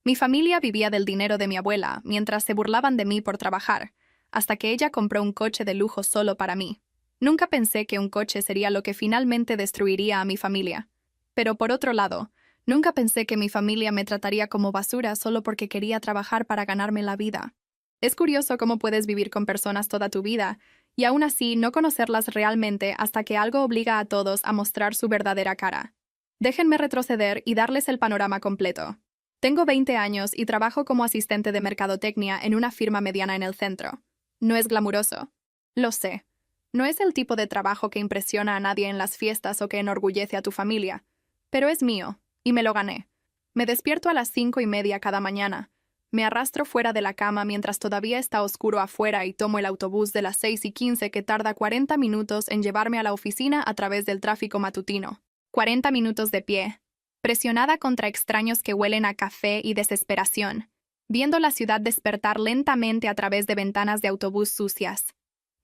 Mi familia vivía del dinero de mi abuela, mientras se burlaban de mí por trabajar, hasta que ella compró un coche de lujo solo para mí. Nunca pensé que un coche sería lo que finalmente destruiría a mi familia. Pero por otro lado, nunca pensé que mi familia me trataría como basura solo porque quería trabajar para ganarme la vida. Es curioso cómo puedes vivir con personas toda tu vida y aún así no conocerlas realmente hasta que algo obliga a todos a mostrar su verdadera cara. Déjenme retroceder y darles el panorama completo. Tengo 20 años y trabajo como asistente de mercadotecnia en una firma mediana en el centro. No es glamuroso. Lo sé. No es el tipo de trabajo que impresiona a nadie en las fiestas o que enorgullece a tu familia. Pero es mío, y me lo gané. Me despierto a las 5:30 cada mañana. Me arrastro fuera de la cama mientras todavía está oscuro afuera y tomo el autobús de las 6:15 que tarda 40 minutos en llevarme a la oficina a través del tráfico matutino. 40 minutos de pie, presionada contra extraños que huelen a café y desesperación, viendo la ciudad despertar lentamente a través de ventanas de autobús sucias.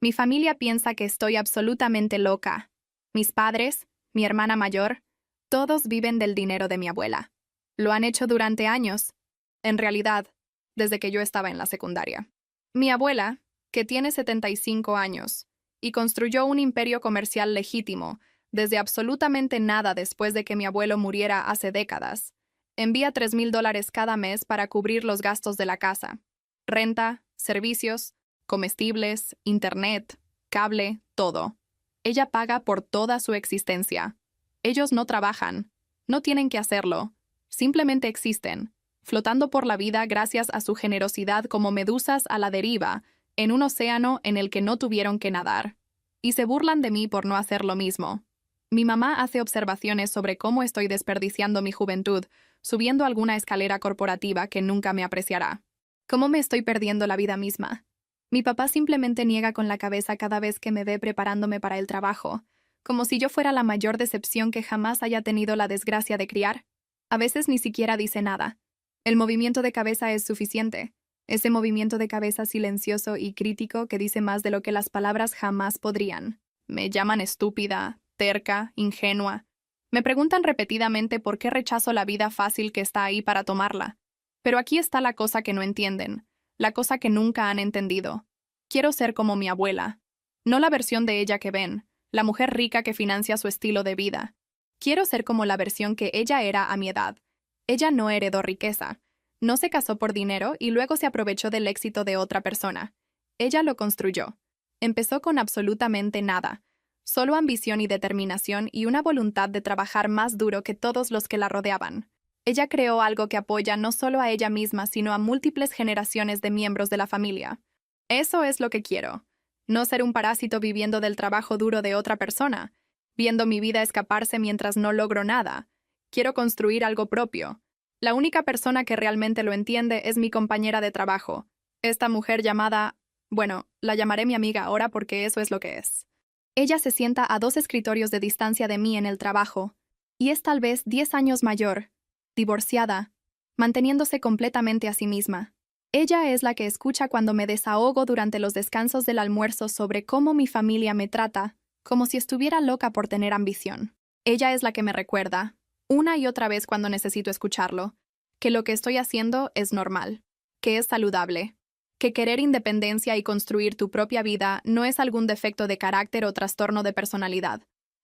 Mi familia piensa que estoy absolutamente loca. Mis padres, mi hermana mayor, todos viven del dinero de mi abuela. Lo han hecho durante años. En realidad, desde que yo estaba en la secundaria. Mi abuela, que tiene 75 años, y construyó un imperio comercial legítimo, desde absolutamente nada después de que mi abuelo muriera hace décadas, envía $3,000 cada mes para cubrir los gastos de la casa. Renta, servicios, comestibles, internet, cable, todo. Ella paga por toda su existencia. Ellos no trabajan, no tienen que hacerlo, simplemente existen, flotando por la vida gracias a su generosidad como medusas a la deriva, en un océano en el que no tuvieron que nadar. Y se burlan de mí por no hacer lo mismo. Mi mamá hace observaciones sobre cómo estoy desperdiciando mi juventud, subiendo alguna escalera corporativa que nunca me apreciará. Cómo me estoy perdiendo la vida misma. Mi papá simplemente niega con la cabeza cada vez que me ve preparándome para el trabajo, como si yo fuera la mayor decepción que jamás haya tenido la desgracia de criar. A veces ni siquiera dice nada. El movimiento de cabeza es suficiente. Ese movimiento de cabeza silencioso y crítico que dice más de lo que las palabras jamás podrían. Me llaman estúpida, terca, ingenua. Me preguntan repetidamente por qué rechazo la vida fácil que está ahí para tomarla. Pero aquí está la cosa que no entienden, la cosa que nunca han entendido. Quiero ser como mi abuela. No la versión de ella que ven, la mujer rica que financia su estilo de vida. Quiero ser como la versión que ella era a mi edad. Ella no heredó riqueza. No se casó por dinero y luego se aprovechó del éxito de otra persona. Ella lo construyó. Empezó con absolutamente nada. Solo ambición y determinación y una voluntad de trabajar más duro que todos los que la rodeaban. Ella creó algo que apoya no solo a ella misma, sino a múltiples generaciones de miembros de la familia. Eso es lo que quiero. No ser un parásito viviendo del trabajo duro de otra persona, viendo mi vida escaparse mientras no logro nada. Quiero construir algo propio. La única persona que realmente lo entiende es mi compañera de trabajo. Esta mujer llamada... Bueno, la llamaré mi amiga ahora porque eso es lo que es. Ella se sienta a 2 escritorios de distancia de mí en el trabajo, y es tal vez 10 años mayor, divorciada, manteniéndose completamente a sí misma. Ella es la que escucha cuando me desahogo durante los descansos del almuerzo sobre cómo mi familia me trata, como si estuviera loca por tener ambición. Ella es la que me recuerda, una y otra vez cuando necesito escucharlo, que lo que estoy haciendo es normal, que es saludable, que querer independencia y construir tu propia vida no es algún defecto de carácter o trastorno de personalidad.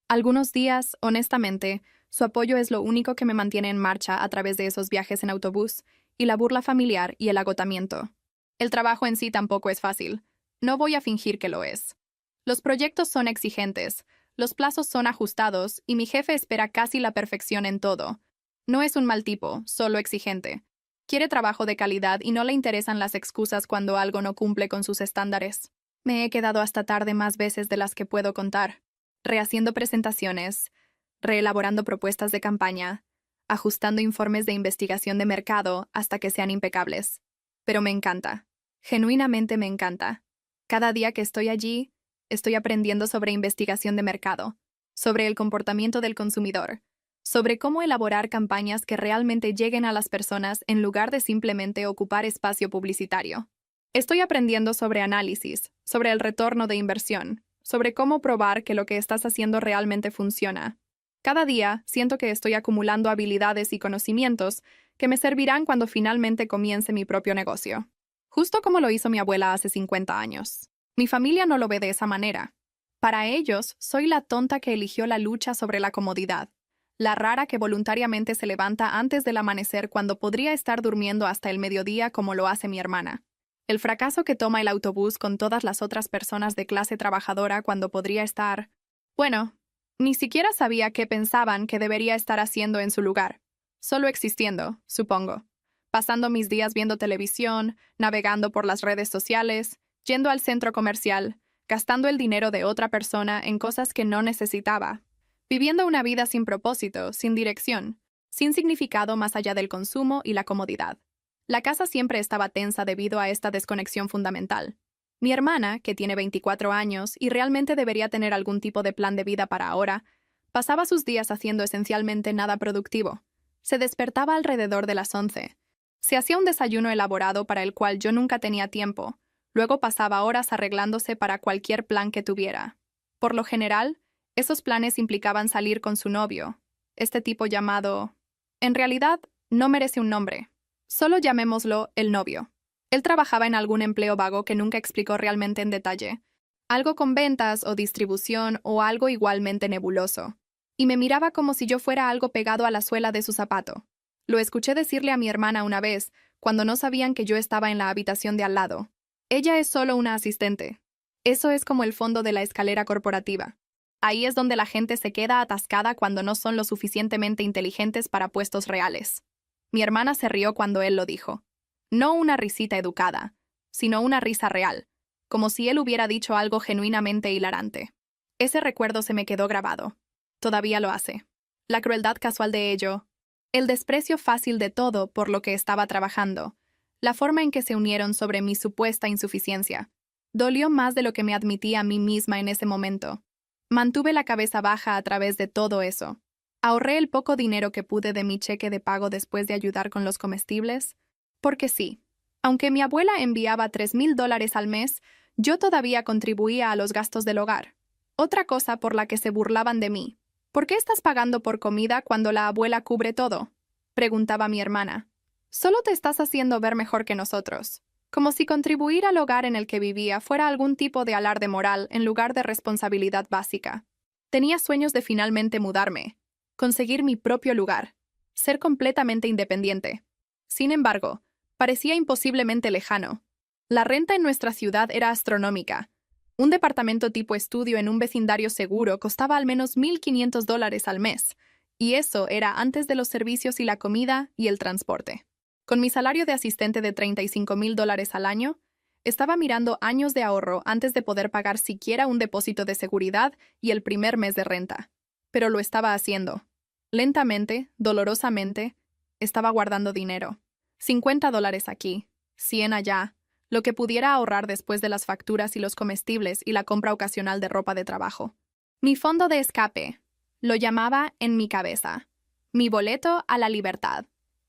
Algunos días, honestamente, su apoyo es lo único que me mantiene en marcha a través de esos viajes en autobús, y la burla familiar y el agotamiento. El trabajo en sí tampoco es fácil. No voy a fingir que lo es. Los proyectos son exigentes, los plazos son ajustados y mi jefe espera casi la perfección en todo. No es un mal tipo, solo exigente. Quiere trabajo de calidad y no le interesan las excusas cuando algo no cumple con sus estándares. Me he quedado hasta tarde más veces de las que puedo contar, rehaciendo presentaciones, reelaborando propuestas de campaña, ajustando informes de investigación de mercado hasta que sean impecables. Pero me encanta. Genuinamente me encanta. Cada día que estoy allí, estoy aprendiendo sobre investigación de mercado, sobre el comportamiento del consumidor, sobre cómo elaborar campañas que realmente lleguen a las personas en lugar de simplemente ocupar espacio publicitario. Estoy aprendiendo sobre análisis, sobre el retorno de inversión, sobre cómo probar que lo que estás haciendo realmente funciona. Cada día siento que estoy acumulando habilidades y conocimientos que me servirán cuando finalmente comience mi propio negocio. Justo como lo hizo mi abuela hace 50 años. Mi familia no lo ve de esa manera. Para ellos, soy la tonta que eligió la lucha sobre la comodidad, la rara que voluntariamente se levanta antes del amanecer cuando podría estar durmiendo hasta el mediodía como lo hace mi hermana. El fracaso que toma el autobús con todas las otras personas de clase trabajadora cuando podría estar... Bueno, ni siquiera sabía qué pensaban que debería estar haciendo en su lugar. Solo existiendo, supongo. Pasando mis días viendo televisión, navegando por las redes sociales, yendo al centro comercial, gastando el dinero de otra persona en cosas que no necesitaba, viviendo una vida sin propósito, sin dirección, sin significado más allá del consumo y la comodidad. La casa siempre estaba tensa debido a esta desconexión fundamental. Mi hermana, que tiene 24 años y realmente debería tener algún tipo de plan de vida para ahora, pasaba sus días haciendo esencialmente nada productivo. Se despertaba alrededor de las 11. Se hacía un desayuno elaborado para el cual yo nunca tenía tiempo. Luego pasaba horas arreglándose para cualquier plan que tuviera. Por lo general, esos planes implicaban salir con su novio, este tipo llamado... En realidad, no merece un nombre. Solo llamémoslo el novio. Él trabajaba en algún empleo vago que nunca explicó realmente en detalle. Algo con ventas o distribución o algo igualmente nebuloso. Y me miraba como si yo fuera algo pegado a la suela de su zapato. Lo escuché decirle a mi hermana una vez, cuando no sabían que yo estaba en la habitación de al lado. Ella es solo una asistente. Eso es como el fondo de la escalera corporativa. Ahí es donde la gente se queda atascada cuando no son lo suficientemente inteligentes para puestos reales. Mi hermana se rió cuando él lo dijo. No una risita educada, sino una risa real, como si él hubiera dicho algo genuinamente hilarante. Ese recuerdo se me quedó grabado. Todavía lo hace. La crueldad casual de ello, el desprecio fácil de todo por lo que estaba trabajando, la forma en que se unieron sobre mi supuesta insuficiencia. Dolió más de lo que me admitía a mí misma en ese momento. Mantuve la cabeza baja a través de todo eso. Ahorré el poco dinero que pude de mi cheque de pago después de ayudar con los comestibles, porque sí, aunque mi abuela enviaba $3,000 al mes, yo todavía contribuía a los gastos del hogar. Otra cosa por la que se burlaban de mí. ¿Por qué estás pagando por comida cuando la abuela cubre todo?, preguntaba mi hermana. Solo te estás haciendo ver mejor que nosotros. Como si contribuir al hogar en el que vivía fuera algún tipo de alarde moral en lugar de responsabilidad básica. Tenía sueños de finalmente mudarme, conseguir mi propio lugar, ser completamente independiente. Sin embargo, parecía imposiblemente lejano. La renta en nuestra ciudad era astronómica. Un departamento tipo estudio en un vecindario seguro costaba al menos $1,500 al mes, y eso era antes de los servicios y la comida y el transporte. Con mi salario de asistente de $35,000 al año, estaba mirando años de ahorro antes de poder pagar siquiera un depósito de seguridad y el primer mes de renta. Pero lo estaba haciendo. Lentamente, dolorosamente, estaba guardando dinero. $50 aquí, 100 allá, lo que pudiera ahorrar después de las facturas y los comestibles y la compra ocasional de ropa de trabajo. Mi fondo de escape, lo llamaba en mi cabeza. Mi boleto a la libertad.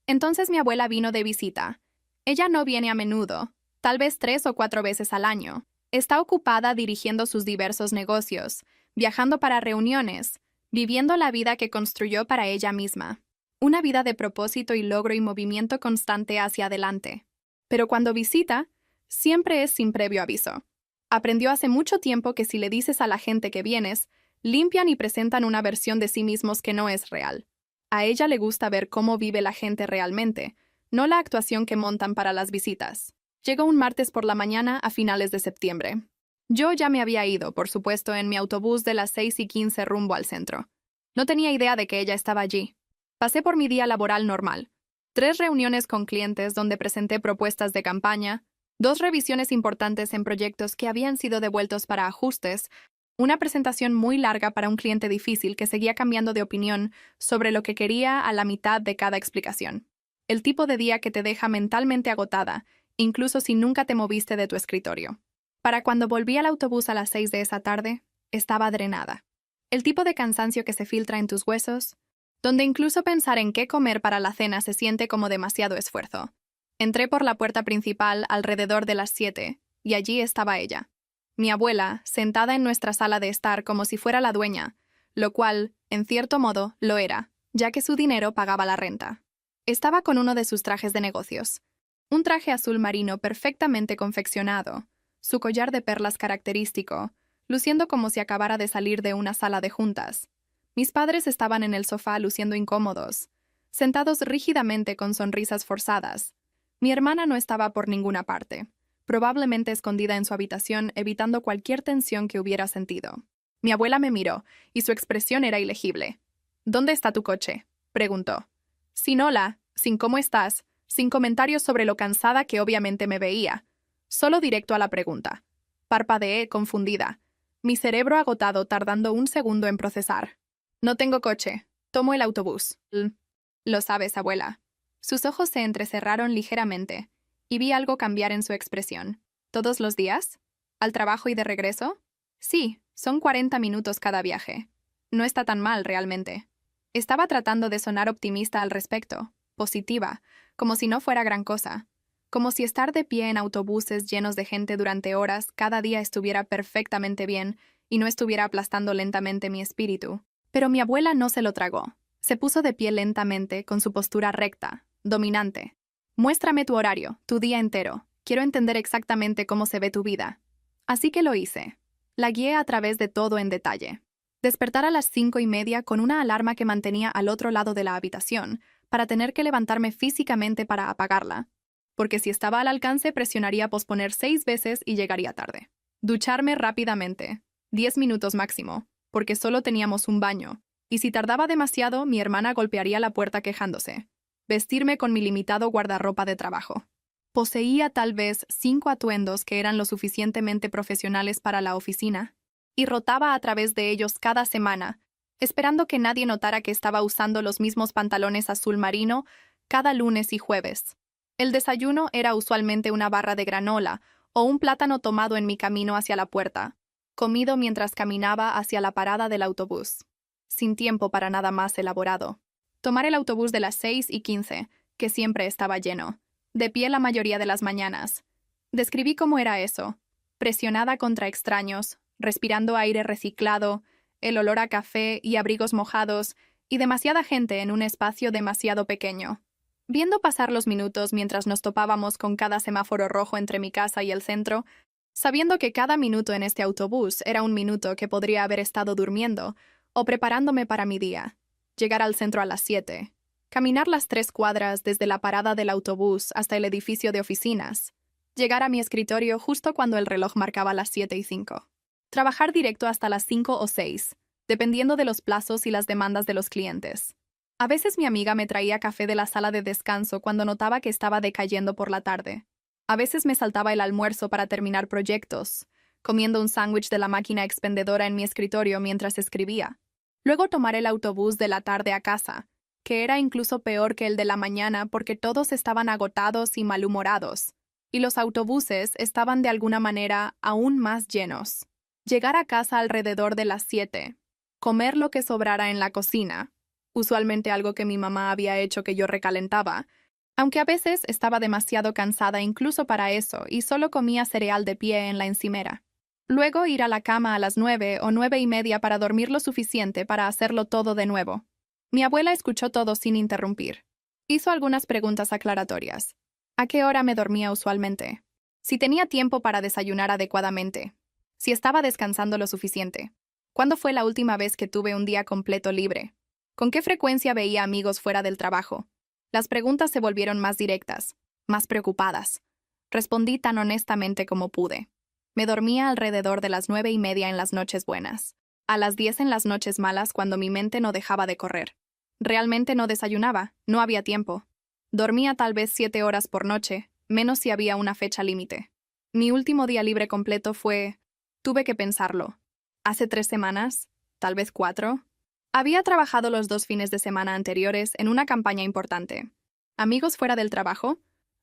Entonces mi abuela vino de visita. Ella no viene a menudo, tal vez 3 o 4 veces al año. Está ocupada dirigiendo sus diversos negocios, viajando para reuniones, viviendo la vida que construyó para ella misma. Una vida de propósito y logro y movimiento constante hacia adelante. Pero cuando visita, siempre es sin previo aviso. Aprendió hace mucho tiempo que si le dices a la gente que vienes, limpian y presentan una versión de sí mismos que no es real. A ella le gusta ver cómo vive la gente realmente, no la actuación que montan para las visitas. Llegó un martes por la mañana a finales de septiembre. Yo ya me había ido, por supuesto, en mi autobús de las 6:15 rumbo al centro. No tenía idea de que ella estaba allí. Pasé por mi día laboral normal. 3 reuniones con clientes donde presenté propuestas de campaña, 2 revisiones importantes en proyectos que habían sido devueltos para ajustes, una presentación muy larga para un cliente difícil que seguía cambiando de opinión sobre lo que quería a la mitad de cada explicación. El tipo de día que te deja mentalmente agotada, incluso si nunca te moviste de tu escritorio. Para cuando volví al autobús a las 6 de esa tarde, estaba drenada. El tipo de cansancio que se filtra en tus huesos, donde incluso pensar en qué comer para la cena se siente como demasiado esfuerzo. Entré por la puerta principal alrededor de las 7, y allí estaba ella. Mi abuela, sentada en nuestra sala de estar como si fuera la dueña, lo cual, en cierto modo, lo era, ya que su dinero pagaba la renta. Estaba con uno de sus trajes de negocios. Un traje azul marino perfectamente confeccionado, su collar de perlas característico, luciendo como si acabara de salir de una sala de juntas. Mis padres estaban en el sofá luciendo incómodos, sentados rígidamente con sonrisas forzadas. Mi hermana no estaba por ninguna parte, probablemente escondida en su habitación, evitando cualquier tensión que hubiera sentido. Mi abuela me miró, y su expresión era ilegible. «¿Dónde está tu coche?», preguntó. Sin hola, sin cómo estás, sin comentarios sobre lo cansada que obviamente me veía. Solo directo a la pregunta. Parpadeé, confundida. Mi cerebro agotado tardando un segundo en procesar. No tengo coche. Tomo el autobús. Lo sabes, abuela. Sus ojos se entrecerraron ligeramente, y vi algo cambiar en su expresión. ¿Todos los días? ¿Al trabajo y de regreso? Sí, son 40 minutos cada viaje. No está tan mal, realmente. Estaba tratando de sonar optimista al respecto, positiva, como si no fuera gran cosa, como si estar de pie en autobuses llenos de gente durante horas cada día estuviera perfectamente bien y no estuviera aplastando lentamente mi espíritu. Pero mi abuela no se lo tragó. Se puso de pie lentamente, con su postura recta, dominante. Muéstrame tu horario, tu día entero. Quiero entender exactamente cómo se ve tu vida. Así que lo hice. La guié a través de todo en detalle. Despertar a las 5:30 con una alarma que mantenía al otro lado de la habitación, para tener que levantarme físicamente para apagarla. Porque si estaba al alcance, presionaría posponer 6 veces y llegaría tarde. Ducharme rápidamente, 10 minutos máximo, porque solo teníamos un baño, y si tardaba demasiado, mi hermana golpearía la puerta quejándose. Vestirme con mi limitado guardarropa de trabajo. Poseía tal vez 5 atuendos que eran lo suficientemente profesionales para la oficina, y rotaba a través de ellos cada semana, esperando que nadie notara que estaba usando los mismos pantalones azul marino cada lunes y jueves. El desayuno era usualmente una barra de granola o un plátano tomado en mi camino hacia la puerta, comido mientras caminaba hacia la parada del autobús, sin tiempo para nada más elaborado. Tomar el autobús de las 6:15, que siempre estaba lleno, de pie la mayoría de las mañanas. Describí cómo era eso, presionada contra extraños, respirando aire reciclado, el olor a café y abrigos mojados, y demasiada gente en un espacio demasiado pequeño. Viendo pasar los minutos mientras nos topábamos con cada semáforo rojo entre mi casa y el centro, sabiendo que cada minuto en este autobús era un minuto que podría haber estado durmiendo o preparándome para mi día. Llegar al centro a las 7. Caminar las 3 cuadras desde la parada del autobús hasta el edificio de oficinas. Llegar a mi escritorio justo cuando el reloj marcaba las 7:05. Trabajar directo hasta las 5 o 6, dependiendo de los plazos y las demandas de los clientes. A veces mi amiga me traía café de la sala de descanso cuando notaba que estaba decayendo por la tarde. A veces me saltaba el almuerzo para terminar proyectos, comiendo un sándwich de la máquina expendedora en mi escritorio mientras escribía. Luego tomar el autobús de la tarde a casa, que era incluso peor que el de la mañana porque todos estaban agotados y malhumorados, y los autobuses estaban de alguna manera aún más llenos. Llegar a casa alrededor de las 7, comer lo que sobrara en la cocina, usualmente algo que mi mamá había hecho que yo recalentaba, aunque a veces estaba demasiado cansada incluso para eso y solo comía cereal de pie en la encimera. Luego ir a la cama a las 9 o 9:30 para dormir lo suficiente para hacerlo todo de nuevo. Mi abuela escuchó todo sin interrumpir. Hizo algunas preguntas aclaratorias. ¿A qué hora me dormía usualmente? Si tenía tiempo para desayunar adecuadamente. Si estaba descansando lo suficiente. ¿Cuándo fue la última vez que tuve un día completo libre? ¿Con qué frecuencia veía amigos fuera del trabajo? Las preguntas se volvieron más directas, más preocupadas. Respondí tan honestamente como pude. Me dormía alrededor de las 9:30 en las noches buenas. A las 10 en las noches malas cuando mi mente no dejaba de correr. Realmente no desayunaba, no había tiempo. Dormía tal vez 7 horas por noche, menos si había una fecha límite. Mi último día libre completo fue... Tuve que pensarlo. ¿Hace 3 semanas? ¿Tal vez 4? Había trabajado los 2 fines de semana anteriores en una campaña importante. ¿Amigos fuera del trabajo?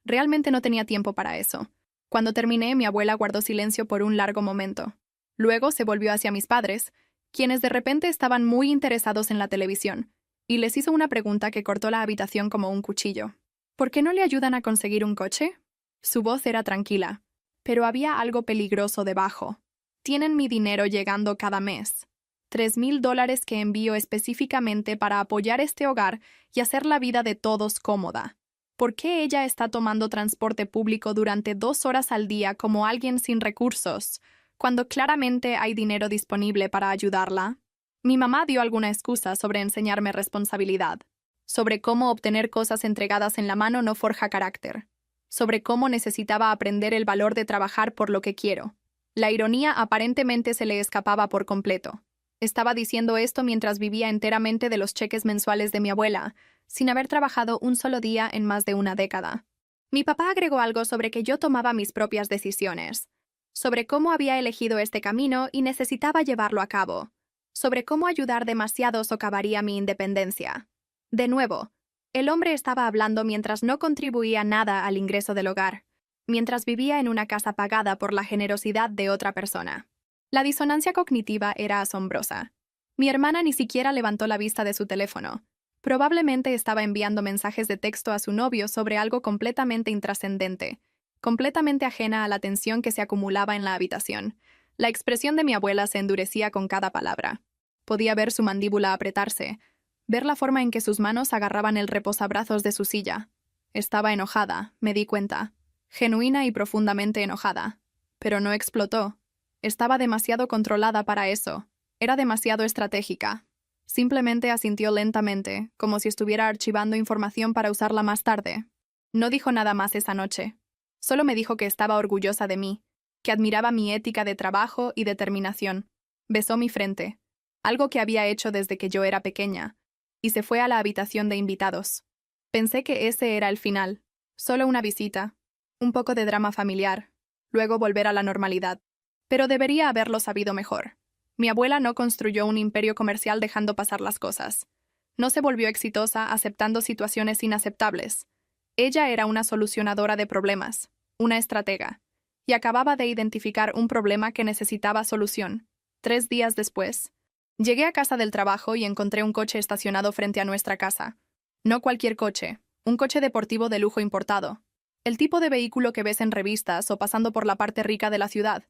Realmente no tenía tiempo para eso. Cuando terminé, mi abuela guardó silencio por un largo momento. Luego se volvió hacia mis padres, quienes de repente estaban muy interesados en la televisión, y les hizo una pregunta que cortó la habitación como un cuchillo. ¿Por qué no le ayudan a conseguir un coche? Su voz era tranquila, pero había algo peligroso debajo. Tienen mi dinero llegando cada mes. $3,000 que envío específicamente para apoyar este hogar y hacer la vida de todos cómoda. ¿Por qué ella está tomando transporte público durante 2 horas al día como alguien sin recursos, cuando claramente hay dinero disponible para ayudarla? Mi mamá dio alguna excusa sobre enseñarme responsabilidad, sobre cómo obtener cosas entregadas en la mano no forja carácter, sobre cómo necesitaba aprender el valor de trabajar por lo que quiero. La ironía aparentemente se le escapaba por completo. Estaba diciendo esto mientras vivía enteramente de los cheques mensuales de mi abuela, sin haber trabajado un solo día en más de una década. Mi papá agregó algo sobre que yo tomaba mis propias decisiones, sobre cómo había elegido este camino y necesitaba llevarlo a cabo, sobre cómo ayudar demasiado socavaría mi independencia. De nuevo, el hombre estaba hablando mientras no contribuía nada al ingreso del hogar, mientras vivía en una casa pagada por la generosidad de otra persona. La disonancia cognitiva era asombrosa. Mi hermana ni siquiera levantó la vista de su teléfono. Probablemente estaba enviando mensajes de texto a su novio sobre algo completamente intrascendente, completamente ajena a la tensión que se acumulaba en la habitación. La expresión de mi abuela se endurecía con cada palabra. Podía ver su mandíbula apretarse, ver la forma en que sus manos agarraban el reposabrazos de su silla. Estaba enojada, me di cuenta, genuina y profundamente enojada. Pero no explotó. Estaba demasiado controlada para eso. Era demasiado estratégica. Simplemente asintió lentamente, como si estuviera archivando información para usarla más tarde. No dijo nada más esa noche. Solo me dijo que estaba orgullosa de mí, que admiraba mi ética de trabajo y determinación. Besó mi frente, algo que había hecho desde que yo era pequeña, y se fue a la habitación de invitados. Pensé que ese era el final, solo una visita, un poco de drama familiar, luego volver a la normalidad. Pero debería haberlo sabido mejor. Mi abuela no construyó un imperio comercial dejando pasar las cosas. No se volvió exitosa aceptando situaciones inaceptables. Ella era una solucionadora de problemas, una estratega, y acababa de identificar un problema que necesitaba solución. 3 días después, llegué a casa del trabajo y encontré un coche estacionado frente a nuestra casa. No cualquier coche, un coche deportivo de lujo importado. El tipo de vehículo que ves en revistas o pasando por la parte rica de la ciudad.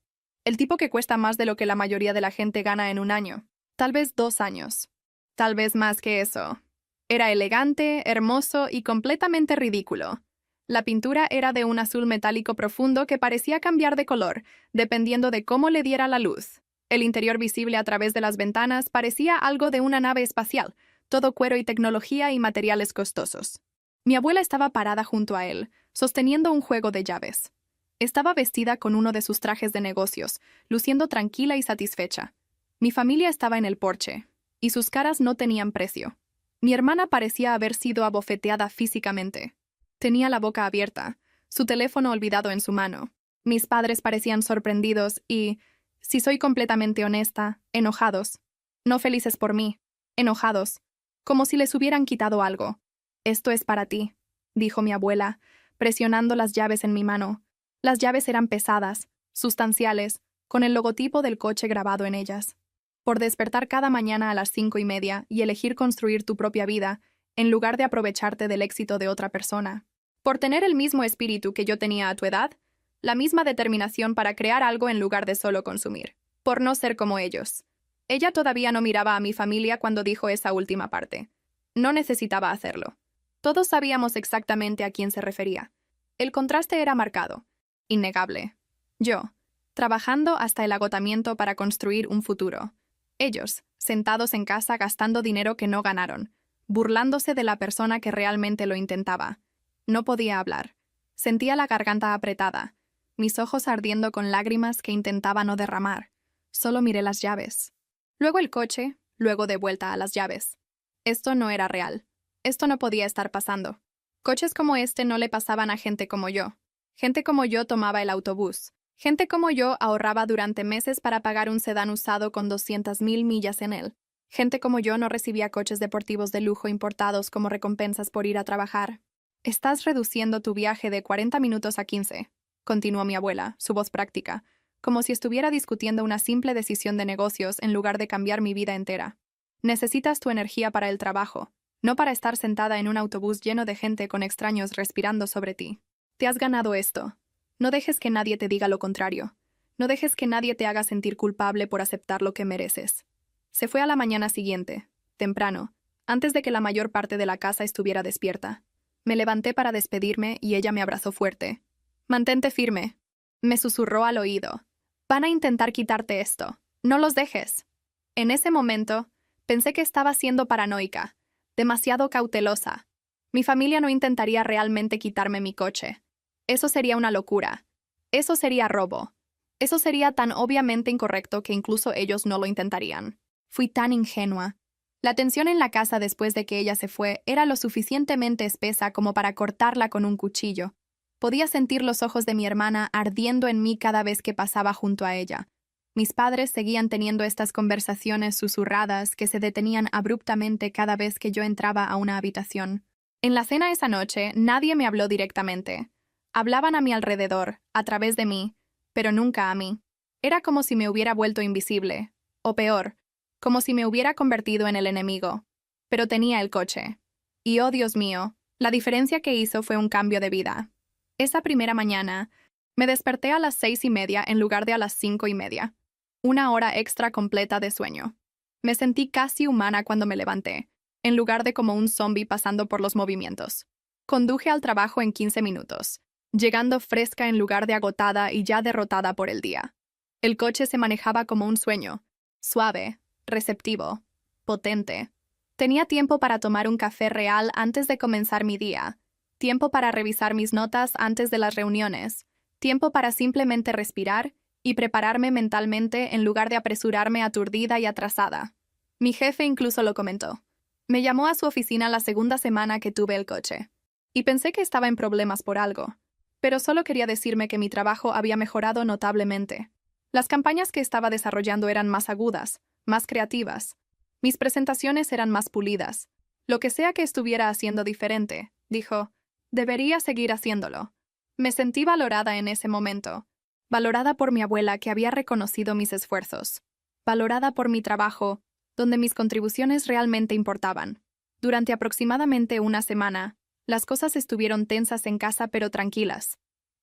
El tipo que cuesta más de lo que la mayoría de la gente gana en un año. Tal vez 2 años. Tal vez más que eso. Era elegante, hermoso y completamente ridículo. La pintura era de un azul metálico profundo que parecía cambiar de color, dependiendo de cómo le diera la luz. El interior visible a través de las ventanas parecía algo de una nave espacial, todo cuero y tecnología y materiales costosos. Mi abuela estaba parada junto a él, sosteniendo un juego de llaves. Estaba vestida con uno de sus trajes de negocios, luciendo tranquila y satisfecha. Mi familia estaba en el porche, y sus caras no tenían precio. Mi hermana parecía haber sido abofeteada físicamente. Tenía la boca abierta, su teléfono olvidado en su mano. Mis padres parecían sorprendidos y, si soy completamente honesta, enojados. No felices por mí, enojados, como si les hubieran quitado algo. «Esto es para ti», dijo mi abuela, presionando las llaves en mi mano. Las llaves eran pesadas, sustanciales, con el logotipo del coche grabado en ellas. Por despertar cada mañana a las 5:30 y elegir construir tu propia vida, en lugar de aprovecharte del éxito de otra persona. Por tener el mismo espíritu que yo tenía a tu edad, la misma determinación para crear algo en lugar de solo consumir. Por no ser como ellos. Ella todavía no miraba a mi familia cuando dijo esa última parte. No necesitaba hacerlo. Todos sabíamos exactamente a quién se refería. El contraste era marcado. Innegable. Yo, trabajando hasta el agotamiento para construir un futuro. Ellos, sentados en casa gastando dinero que no ganaron, burlándose de la persona que realmente lo intentaba. No podía hablar. Sentía la garganta apretada, mis ojos ardiendo con lágrimas que intentaba no derramar. Solo miré las llaves. Luego el coche, luego de vuelta a las llaves. Esto no era real. Esto no podía estar pasando. Coches como este no le pasaban a gente como yo. Gente como yo tomaba el autobús. Gente como yo ahorraba durante meses para pagar un sedán usado con 200,000 millas en él. Gente como yo no recibía coches deportivos de lujo importados como recompensas por ir a trabajar. «Estás reduciendo tu viaje de 40 minutos a 15», continuó mi abuela, su voz práctica, como si estuviera discutiendo una simple decisión de negocios en lugar de cambiar mi vida entera. «Necesitas tu energía para el trabajo, no para estar sentada en un autobús lleno de gente con extraños respirando sobre ti. Te has ganado esto. No dejes que nadie te diga lo contrario. No dejes que nadie te haga sentir culpable por aceptar lo que mereces. Se fue a la mañana siguiente, temprano, antes de que la mayor parte de la casa estuviera despierta. Me levanté para despedirme y ella me abrazó fuerte. «Mantente firme», me susurró al oído. «Van a intentar quitarte esto. No los dejes». En ese momento, pensé que estaba siendo paranoica, demasiado cautelosa. Mi familia no intentaría realmente quitarme mi coche. Eso sería una locura. Eso sería robo. Eso sería tan obviamente incorrecto que incluso ellos no lo intentarían. Fui tan ingenua. La tensión en la casa después de que ella se fue era lo suficientemente espesa como para cortarla con un cuchillo. Podía sentir los ojos de mi hermana ardiendo en mí cada vez que pasaba junto a ella. Mis padres seguían teniendo estas conversaciones susurradas que se detenían abruptamente cada vez que yo entraba a una habitación. En la cena esa noche, nadie me habló directamente. Hablaban a mi alrededor, a través de mí, pero nunca a mí. Era como si me hubiera vuelto invisible, o peor, como si me hubiera convertido en el enemigo. Pero tenía el coche. Y oh Dios mío, la diferencia que hizo fue un cambio de vida. Esa primera mañana, me desperté a las 6:30 en lugar de a las 5:30. Una hora extra completa de sueño. Me sentí casi humana cuando me levanté, en lugar de como un zombi pasando por los movimientos. Conduje al trabajo en 15 minutos, llegando fresca en lugar de agotada y ya derrotada por el día. El coche se manejaba como un sueño, suave, receptivo, potente. Tenía tiempo para tomar un café real antes de comenzar mi día, tiempo para revisar mis notas antes de las reuniones, tiempo para simplemente respirar y prepararme mentalmente en lugar de apresurarme aturdida y atrasada. Mi jefe incluso lo comentó. Me llamó a su oficina la segunda semana que tuve el coche. Y pensé que estaba en problemas por algo. Pero solo quería decirme que mi trabajo había mejorado notablemente. Las campañas que estaba desarrollando eran más agudas, más creativas. Mis presentaciones eran más pulidas. Lo que sea que estuviera haciendo diferente, dijo, debería seguir haciéndolo. Me sentí valorada en ese momento. Valorada por mi abuela que había reconocido mis esfuerzos. Valorada por mi trabajo, donde mis contribuciones realmente importaban. Durante aproximadamente una semana, las cosas estuvieron tensas en casa pero tranquilas.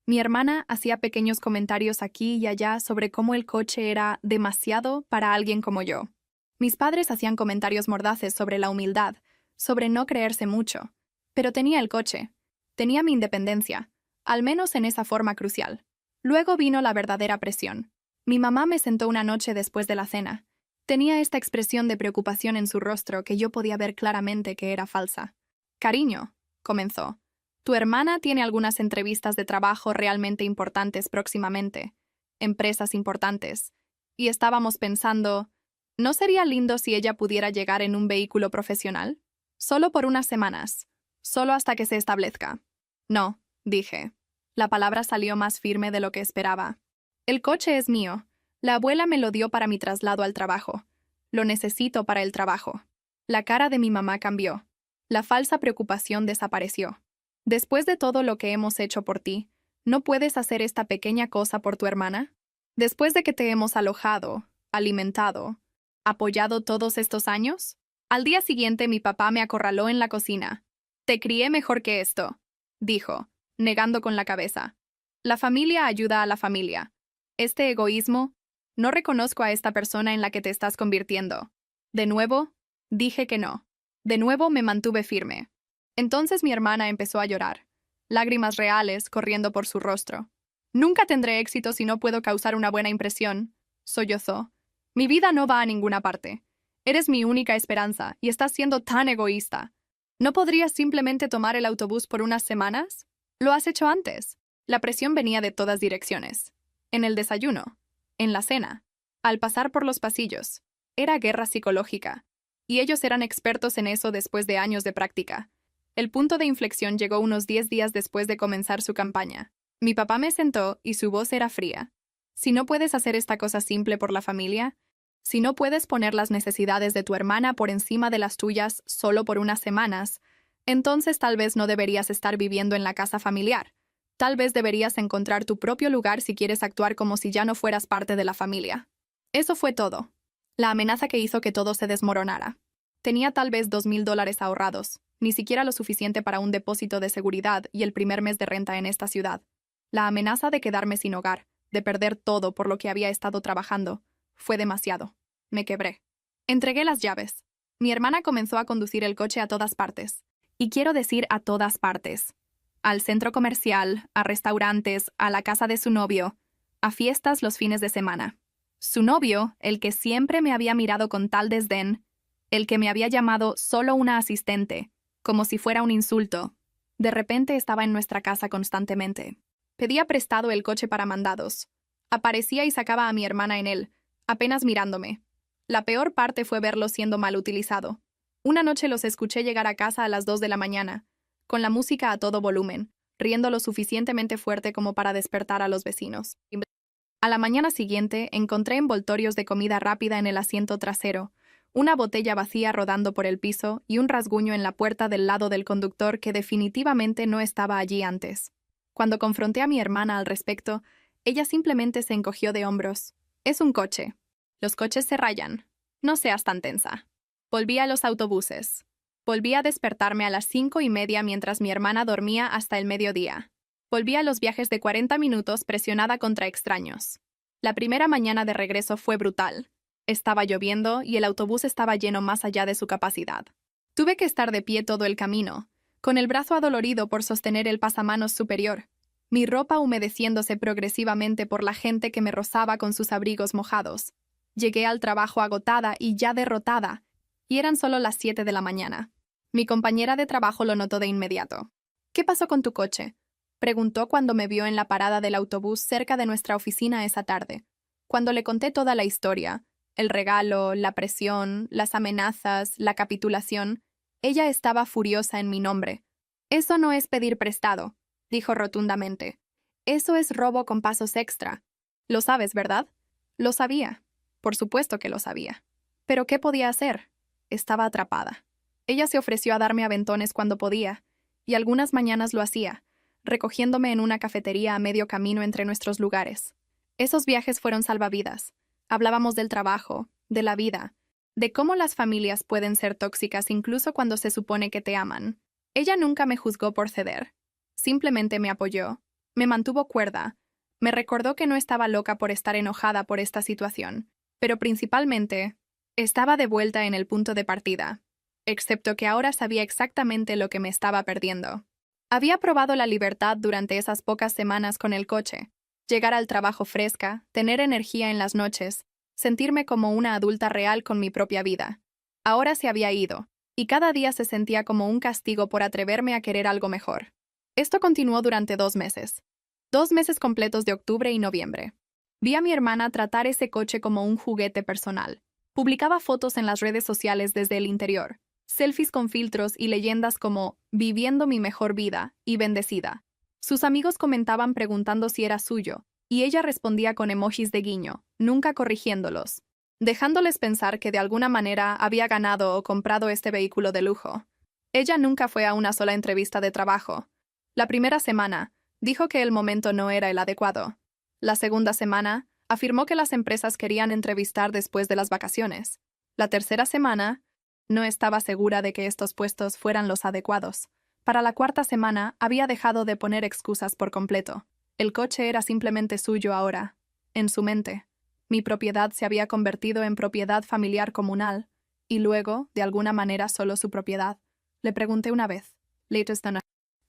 Mi hermana hacía pequeños comentarios aquí y allá sobre cómo el coche era demasiado para alguien como yo. Mis padres hacían comentarios mordaces sobre la humildad, sobre no creerse mucho. Pero tenía el coche. Tenía mi independencia, al menos en esa forma crucial. Luego vino la verdadera presión. Mi mamá me sentó una noche después de la cena. Tenía esta expresión de preocupación en su rostro que yo podía ver claramente que era falsa. «Cariño», comenzó, «tu hermana tiene algunas entrevistas de trabajo realmente importantes próximamente, empresas importantes, y estábamos pensando, ¿no sería lindo si ella pudiera llegar en un vehículo profesional? Solo por unas semanas, solo hasta que se establezca». «No», dije. La palabra salió más firme de lo que esperaba. «El coche es mío. La abuela me lo dio para mi traslado al trabajo. Lo necesito para el trabajo». La cara de mi mamá cambió. La falsa preocupación desapareció. «Después de todo lo que hemos hecho por ti, ¿no puedes hacer esta pequeña cosa por tu hermana? Después de que te hemos alojado, alimentado, apoyado todos estos años». Al día siguiente mi papá me acorraló en la cocina. «Te crié mejor que esto», dijo, negando con la cabeza. «La familia ayuda a la familia. Este egoísmo, no reconozco a esta persona en la que te estás convirtiendo». De nuevo, dije que no. De nuevo me mantuve firme. Entonces mi hermana empezó a llorar, lágrimas reales corriendo por su rostro. «Nunca tendré éxito si no puedo causar una buena impresión», sollozó. «Mi vida no va a ninguna parte. Eres mi única esperanza y estás siendo tan egoísta. ¿No podrías simplemente tomar el autobús por unas semanas? Lo has hecho antes». La presión venía de todas direcciones. En el desayuno, en la cena, al pasar por los pasillos. Era guerra psicológica. Y ellos eran expertos en eso después de años de práctica. El punto de inflexión llegó unos 10 días después de comenzar su campaña. Mi papá me sentó y su voz era fría. «Si no puedes hacer esta cosa simple por la familia, si no puedes poner las necesidades de tu hermana por encima de las tuyas solo por unas semanas, entonces tal vez no deberías estar viviendo en la casa familiar. Tal vez deberías encontrar tu propio lugar si quieres actuar como si ya no fueras parte de la familia». Eso fue todo. La amenaza que hizo que todo se desmoronara. Tenía tal vez $2,000 ahorrados, ni siquiera lo suficiente para un depósito de seguridad y el primer mes de renta en esta ciudad. La amenaza de quedarme sin hogar, de perder todo por lo que había estado trabajando, fue demasiado. Me quebré. Entregué las llaves. Mi hermana comenzó a conducir el coche a todas partes. Y quiero decir a todas partes. Al centro comercial, a restaurantes, a la casa de su novio, a fiestas los fines de semana. Su novio, el que siempre me había mirado con tal desdén, el que me había llamado solo una asistente, como si fuera un insulto, de repente estaba en nuestra casa constantemente. Pedía prestado el coche para mandados. Aparecía y sacaba a mi hermana en él, apenas mirándome. La peor parte fue verlo siendo mal utilizado. Una noche los escuché llegar a casa a las 2 de la mañana, con la música a todo volumen, riendo lo suficientemente fuerte como para despertar a los vecinos. A la mañana siguiente encontré envoltorios de comida rápida en el asiento trasero, una botella vacía rodando por el piso y un rasguño en la puerta del lado del conductor que definitivamente no estaba allí antes. Cuando confronté a mi hermana al respecto, ella simplemente se encogió de hombros. Es un coche. Los coches se rayan. No seas tan tensa. Volví a los autobuses. Volví a despertarme a las 5:30 mientras mi hermana dormía hasta el mediodía. Volví a los viajes de 40 minutos presionada contra extraños. La primera mañana de regreso fue brutal. Estaba lloviendo y el autobús estaba lleno más allá de su capacidad. Tuve que estar de pie todo el camino, con el brazo adolorido por sostener el pasamanos superior, mi ropa humedeciéndose progresivamente por la gente que me rozaba con sus abrigos mojados. Llegué al trabajo agotada y ya derrotada, y eran solo las 7 de la mañana. Mi compañera de trabajo lo notó de inmediato. ¿Qué pasó con tu coche?, preguntó cuando me vio en la parada del autobús cerca de nuestra oficina esa tarde. Cuando le conté toda la historia, el regalo, la presión, las amenazas, la capitulación, ella estaba furiosa en mi nombre. Eso no es pedir prestado, dijo rotundamente. Eso es robo con pasos extra. Lo sabes, ¿verdad? Lo sabía. Por supuesto que lo sabía. ¿Pero qué podía hacer? Estaba atrapada. Ella se ofreció a darme aventones cuando podía, y algunas mañanas lo hacía, recogiéndome en una cafetería a medio camino entre nuestros lugares. Esos viajes fueron salvavidas. Hablábamos del trabajo, de la vida, de cómo las familias pueden ser tóxicas incluso cuando se supone que te aman. Ella nunca me juzgó por ceder. Simplemente me apoyó, me mantuvo cuerda, me recordó que no estaba loca por estar enojada por esta situación, pero principalmente, estaba de vuelta en el punto de partida, excepto que ahora sabía exactamente lo que me estaba perdiendo. Había probado la libertad durante esas pocas semanas con el coche, llegar al trabajo fresca, tener energía en las noches, sentirme como una adulta real con mi propia vida. Ahora se había ido, y cada día se sentía como un castigo por atreverme a querer algo mejor. Esto continuó durante 2 meses. 2 meses completos de octubre y noviembre. Vi a mi hermana tratar ese coche como un juguete personal. Publicaba fotos en las redes sociales desde el interior, selfies con filtros y leyendas como «viviendo mi mejor vida» y «bendecida». Sus amigos comentaban preguntando si era suyo, y ella respondía con emojis de guiño, nunca corrigiéndolos, dejándoles pensar que de alguna manera había ganado o comprado este vehículo de lujo. Ella nunca fue a una sola entrevista de trabajo. La primera semana, dijo que el momento no era el adecuado. La segunda semana, afirmó que las empresas querían entrevistar después de las vacaciones. La tercera semana, no estaba segura de que estos puestos fueran los adecuados. Para la cuarta semana, había dejado de poner excusas por completo. El coche era simplemente suyo ahora, en su mente. Mi propiedad se había convertido en propiedad familiar comunal, y luego, de alguna manera, solo su propiedad. Le pregunté una vez,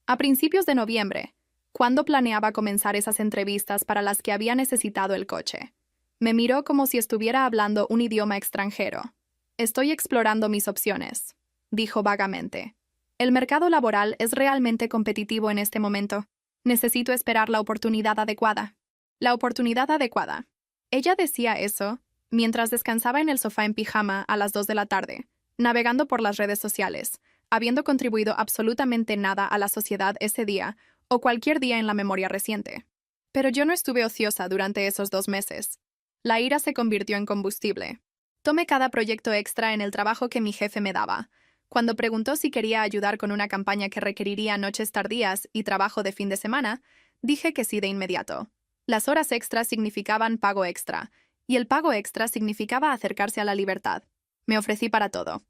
a principios de noviembre, ¿cuándo planeaba comenzar esas entrevistas para las que había necesitado el coche? Me miró como si estuviera hablando un idioma extranjero. Estoy explorando mis opciones, dijo vagamente. El mercado laboral es realmente competitivo en este momento. Necesito esperar la oportunidad adecuada. La oportunidad adecuada. Ella decía eso mientras descansaba en el sofá en pijama a las 2 de la tarde, navegando por las redes sociales, habiendo contribuido absolutamente nada a la sociedad ese día o cualquier día en la memoria reciente. Pero yo no estuve ociosa durante esos 2 meses. La ira se convirtió en combustible. Tomé cada proyecto extra en el trabajo que mi jefe me daba. Cuando preguntó si quería ayudar con una campaña que requeriría noches tardías y trabajo de fin de semana, dije que sí de inmediato. Las horas extras significaban pago extra, y el pago extra significaba acercarse a la libertad. Me ofrecí para todo.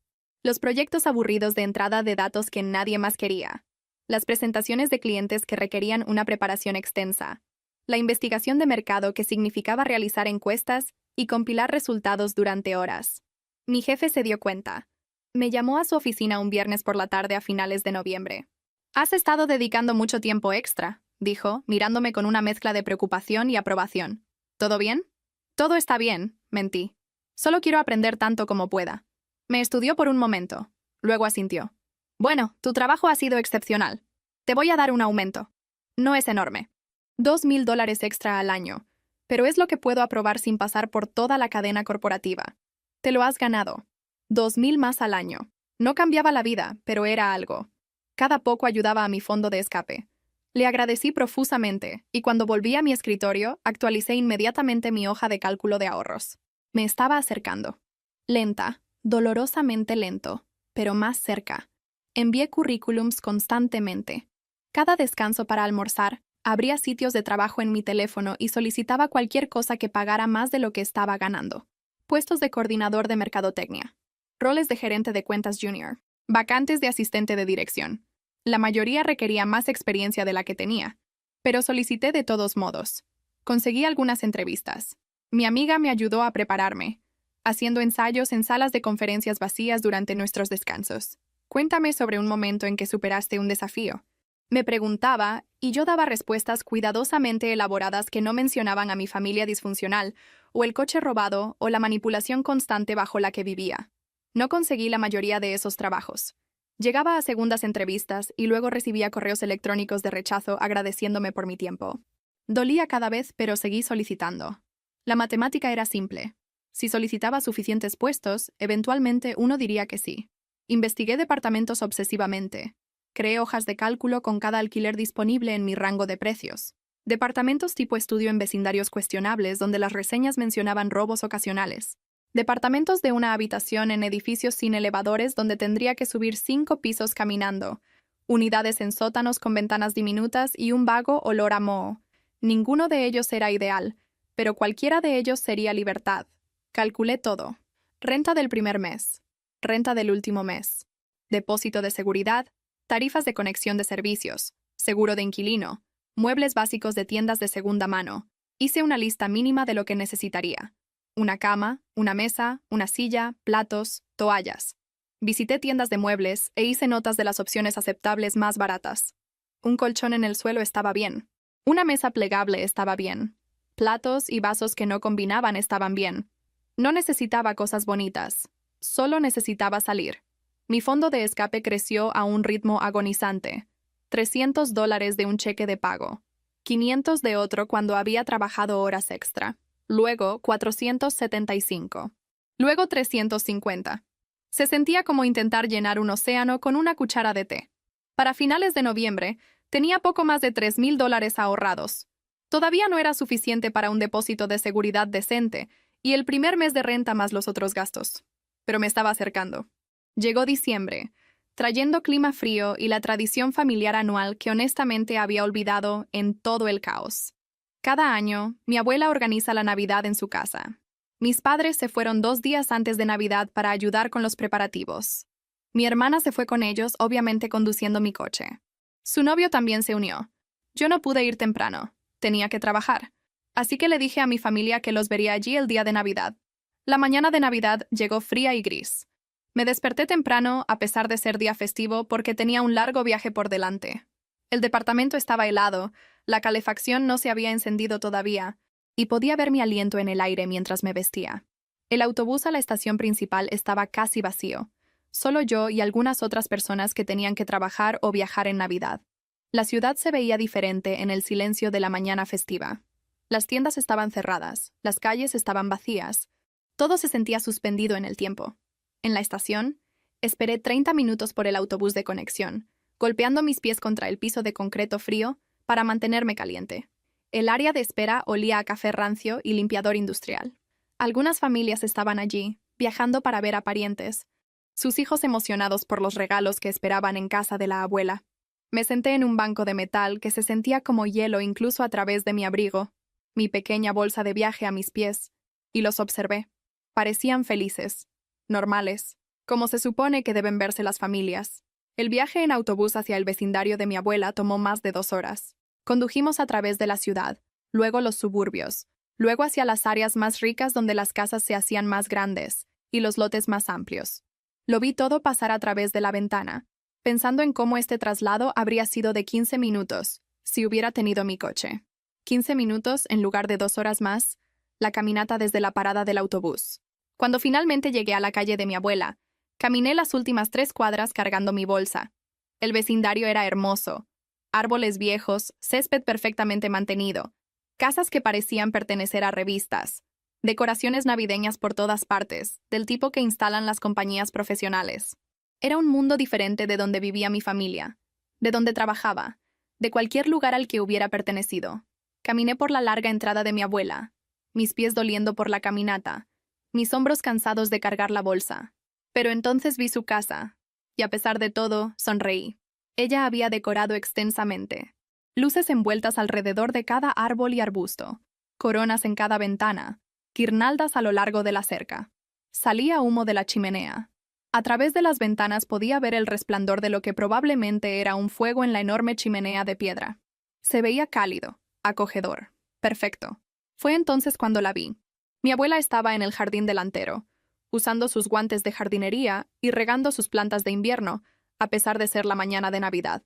Los proyectos aburridos de entrada de datos que nadie más quería. Las presentaciones de clientes que requerían una preparación extensa. La investigación de mercado que significaba realizar encuestas y compilar resultados durante horas. Mi jefe se dio cuenta. Me llamó a su oficina un viernes por la tarde a finales de noviembre. «Has estado dedicando mucho tiempo extra», dijo, mirándome con una mezcla de preocupación y aprobación. «¿Todo bien?» «Todo está bien», mentí. «Solo quiero aprender tanto como pueda». Me estudió por un momento. Luego asintió. «Bueno, tu trabajo ha sido excepcional. Te voy a dar un aumento. No es enorme. $2,000 extra al año. Pero es lo que puedo aprobar sin pasar por toda la cadena corporativa. Te lo has ganado. 2,000 más al año. No cambiaba la vida, pero era algo. Cada poco ayudaba a mi fondo de escape. Le agradecí profusamente, y cuando volví a mi escritorio, actualicé inmediatamente mi hoja de cálculo de ahorros. Me estaba acercando. Lenta, dolorosamente lento, pero más cerca. Envié currículums constantemente. Cada descanso para almorzar, abría sitios de trabajo en mi teléfono y solicitaba cualquier cosa que pagara más de lo que estaba ganando. Puestos de coordinador de mercadotecnia. Roles de gerente de cuentas junior. Vacantes de asistente de dirección. La mayoría requería más experiencia de la que tenía. Pero solicité de todos modos. Conseguí algunas entrevistas. Mi amiga me ayudó a prepararme, haciendo ensayos en salas de conferencias vacías durante nuestros descansos. Cuéntame sobre un momento en que superaste un desafío. Me preguntaba, y yo daba respuestas cuidadosamente elaboradas que no mencionaban a mi familia disfuncional, o el coche robado, o la manipulación constante bajo la que vivía. No conseguí la mayoría de esos trabajos. Llegaba a segundas entrevistas y luego recibía correos electrónicos de rechazo agradeciéndome por mi tiempo. Dolía cada vez, pero seguí solicitando. La matemática era simple. Si solicitaba suficientes puestos, eventualmente uno diría que sí. Investigué departamentos obsesivamente. Creé hojas de cálculo con cada alquiler disponible en mi rango de precios. Departamentos tipo estudio en vecindarios cuestionables donde las reseñas mencionaban robos ocasionales. Departamentos de una habitación en edificios sin elevadores donde tendría que subir 5 pisos caminando. Unidades en sótanos con ventanas diminutas y un vago olor a moho. Ninguno de ellos era ideal, pero cualquiera de ellos sería libertad. Calculé todo. Renta del primer mes. Renta del último mes. Depósito de seguridad. Tarifas de conexión de servicios. Seguro de inquilino. Muebles básicos de tiendas de segunda mano. Hice una lista mínima de lo que necesitaría. Una cama, una mesa, una silla, platos, toallas. Visité tiendas de muebles e hice notas de las opciones aceptables más baratas. Un colchón en el suelo estaba bien. Una mesa plegable estaba bien. Platos y vasos que no combinaban estaban bien. No necesitaba cosas bonitas. Solo necesitaba salir. Mi fondo de escape creció a un ritmo agonizante. $300 de un cheque de pago. 500 de otro cuando había trabajado horas extra. Luego 475. Luego 350. Se sentía como intentar llenar un océano con una cuchara de té. Para finales de noviembre, tenía poco más de $3,000 ahorrados. Todavía no era suficiente para un depósito de seguridad decente y el primer mes de renta más los otros gastos. Pero me estaba acercando. Llegó diciembre, trayendo clima frío y la tradición familiar anual que honestamente había olvidado en todo el caos. Cada año, mi abuela organiza la Navidad en su casa. Mis padres se fueron 2 días antes de Navidad para ayudar con los preparativos. Mi hermana se fue con ellos, obviamente conduciendo mi coche. Su novio también se unió. Yo no pude ir temprano. Tenía que trabajar. Así que le dije a mi familia que los vería allí el día de Navidad. La mañana de Navidad llegó fría y gris. Me desperté temprano, a pesar de ser día festivo, porque tenía un largo viaje por delante. El departamento estaba helado, la calefacción no se había encendido todavía, y podía ver mi aliento en el aire mientras me vestía. El autobús a la estación principal estaba casi vacío. Solo yo y algunas otras personas que tenían que trabajar o viajar en Navidad. La ciudad se veía diferente en el silencio de la mañana festiva. Las tiendas estaban cerradas, las calles estaban vacías. Todo se sentía suspendido en el tiempo. En la estación, esperé 30 minutos por el autobús de conexión, golpeando mis pies contra el piso de concreto frío para mantenerme caliente. El área de espera olía a café rancio y limpiador industrial. Algunas familias estaban allí, viajando para ver a parientes, sus hijos emocionados por los regalos que esperaban en casa de la abuela. Me senté en un banco de metal que se sentía como hielo incluso a través de mi abrigo, mi pequeña bolsa de viaje a mis pies, y los observé. Parecían felices, normales, como se supone que deben verse las familias. El viaje en autobús hacia el vecindario de mi abuela tomó más de 2 horas. Condujimos a través de la ciudad, luego los suburbios, luego hacia las áreas más ricas donde las casas se hacían más grandes, y los lotes más amplios. Lo vi todo pasar a través de la ventana, pensando en cómo este traslado habría sido de 15 minutos si hubiera tenido mi coche. 15 minutos en lugar de 2 horas más, la caminata desde la parada del autobús. Cuando finalmente llegué a la calle de mi abuela, caminé las últimas 3 cuadras cargando mi bolsa. El vecindario era hermoso. Árboles viejos, césped perfectamente mantenido, casas que parecían pertenecer a revistas, decoraciones navideñas por todas partes, del tipo que instalan las compañías profesionales. Era un mundo diferente de donde vivía mi familia, de donde trabajaba, de cualquier lugar al que hubiera pertenecido. Caminé por la larga entrada de mi abuela, mis pies doliendo por la caminata, mis hombros cansados de cargar la bolsa. Pero entonces vi su casa, y a pesar de todo, sonreí. Ella había decorado extensamente. Luces envueltas alrededor de cada árbol y arbusto, coronas en cada ventana, guirnaldas a lo largo de la cerca. Salía humo de la chimenea. A través de las ventanas podía ver el resplandor de lo que probablemente era un fuego en la enorme chimenea de piedra. Se veía cálido, acogedor, perfecto. Fue entonces cuando la vi. Mi abuela estaba en el jardín delantero, usando sus guantes de jardinería y regando sus plantas de invierno, a pesar de ser la mañana de Navidad.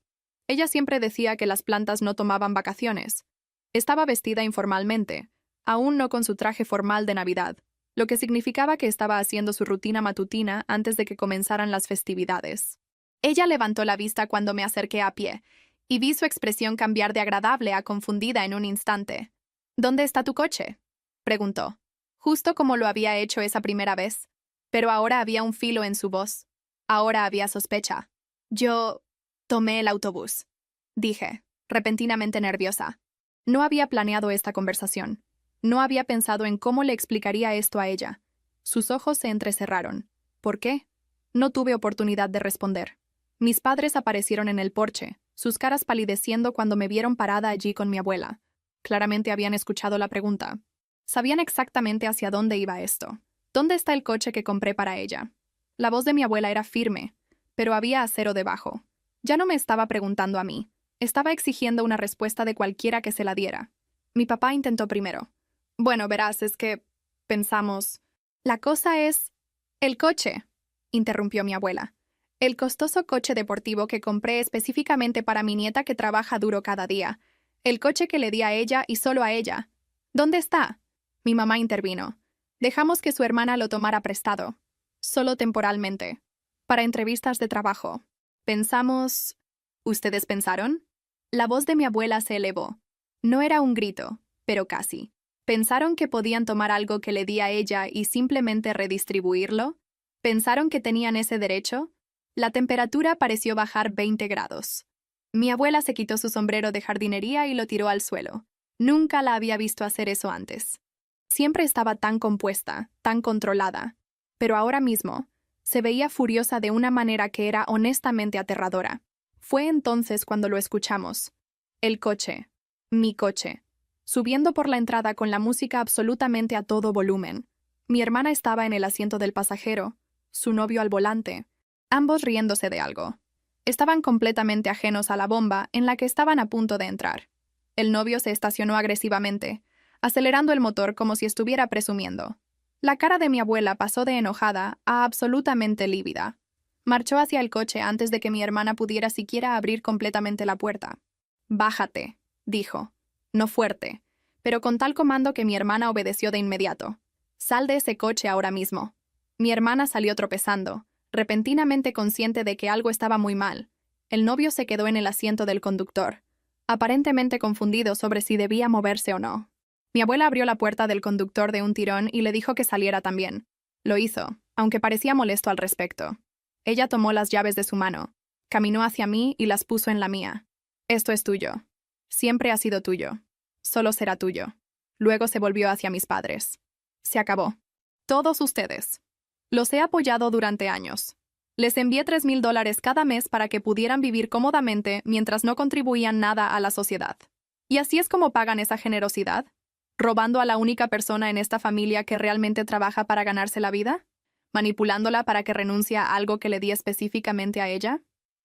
Ella siempre decía que las plantas no tomaban vacaciones. Estaba vestida informalmente, aún no con su traje formal de Navidad, lo que significaba que estaba haciendo su rutina matutina antes de que comenzaran las festividades. Ella levantó la vista cuando me acerqué a pie, y vi su expresión cambiar de agradable a confundida en un instante. «¿Dónde está tu coche?», preguntó, justo como lo había hecho esa primera vez, pero ahora había un filo en su voz. Ahora había sospecha. «Yo tomé el autobús», dije, repentinamente nerviosa. No había planeado esta conversación. No había pensado en cómo le explicaría esto a ella. Sus ojos se entrecerraron. ¿Por qué? No tuve oportunidad de responder. Mis padres aparecieron en el porche, sus caras palideciendo cuando me vieron parada allí con mi abuela. Claramente habían escuchado la pregunta. Sabían exactamente hacia dónde iba esto. ¿Dónde está el coche que compré para ella? La voz de mi abuela era firme, pero había acero debajo. Ya no me estaba preguntando a mí. Estaba exigiendo una respuesta de cualquiera que se la diera. Mi papá intentó primero. «Bueno, verás, es que pensamos...». «La cosa es... el coche», interrumpió mi abuela. «El costoso coche deportivo que compré específicamente para mi nieta que trabaja duro cada día. El coche que le di a ella y solo a ella. ¿Dónde está?». Mi mamá intervino. «Dejamos que su hermana lo tomara prestado. Solo temporalmente. Para entrevistas de trabajo. Pensamos...». «¿Ustedes pensaron?». La voz de mi abuela se elevó. No era un grito, pero casi. ¿Pensaron que podían tomar algo que le di a ella y simplemente redistribuirlo? ¿Pensaron que tenían ese derecho? La temperatura pareció bajar 20 grados. Mi abuela se quitó su sombrero de jardinería y lo tiró al suelo. Nunca la había visto hacer eso antes. Siempre estaba tan compuesta, tan controlada. Pero ahora mismo, se veía furiosa de una manera que era honestamente aterradora. Fue entonces cuando lo escuchamos. El coche. Mi coche. Subiendo por la entrada con la música absolutamente a todo volumen. Mi hermana estaba en el asiento del pasajero, su novio al volante, ambos riéndose de algo. Estaban completamente ajenos a la bomba en la que estaban a punto de entrar. El novio se estacionó agresivamente, acelerando el motor como si estuviera presumiendo. La cara de mi abuela pasó de enojada a absolutamente lívida. Marchó hacia el coche antes de que mi hermana pudiera siquiera abrir completamente la puerta. «Bájate», dijo. No fuerte, pero con tal comando que mi hermana obedeció de inmediato. «Sal de ese coche ahora mismo». Mi hermana salió tropezando, repentinamente consciente de que algo estaba muy mal. El novio se quedó en el asiento del conductor, aparentemente confundido sobre si debía moverse o no. Mi abuela abrió la puerta del conductor de un tirón y le dijo que saliera también. Lo hizo, aunque parecía molesto al respecto. Ella tomó las llaves de su mano, caminó hacia mí y las puso en la mía. «Esto es tuyo. Siempre ha sido tuyo. Solo será tuyo». Luego se volvió hacia mis padres. «Se acabó. Todos ustedes. Los he apoyado durante años. Les envié $3,000 cada mes para que pudieran vivir cómodamente mientras no contribuían nada a la sociedad. ¿Y así es como pagan esa generosidad? ¿Robando a la única persona en esta familia que realmente trabaja para ganarse la vida? ¿Manipulándola para que renuncie a algo que le di específicamente a ella?»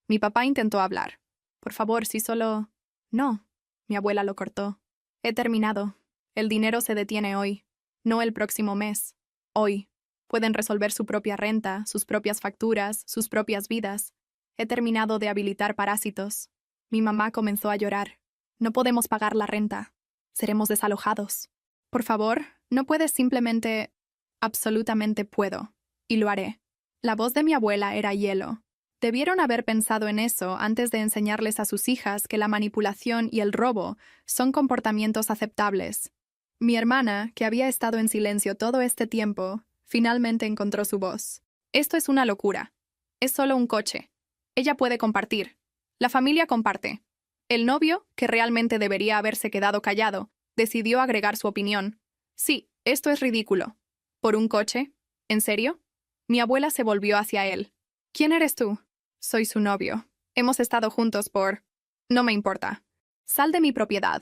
Mi papá intentó hablar. «Por favor, si solo...». «No», mi abuela lo cortó. «He terminado. El dinero se detiene hoy. No el próximo mes. Hoy». Pueden resolver su propia renta, sus propias facturas, sus propias vidas. He terminado de habilitar parásitos. Mi mamá comenzó a llorar. No podemos pagar la renta. Seremos desalojados. Por favor, no puedes simplemente... Absolutamente puedo. Y lo haré. La voz de mi abuela era hielo. Debieron haber pensado en eso antes de enseñarles a sus hijas que la manipulación y el robo son comportamientos aceptables. Mi hermana, que había estado en silencio todo este tiempo, finalmente encontró su voz. Esto es una locura. Es solo un coche. Ella puede compartir. La familia comparte. El novio, que realmente debería haberse quedado callado, decidió agregar su opinión. Sí, esto es ridículo. ¿Por un coche? ¿En serio? Mi abuela se volvió hacia él. ¿Quién eres tú? Soy su novio. Hemos estado juntos por... No me importa. Sal de mi propiedad.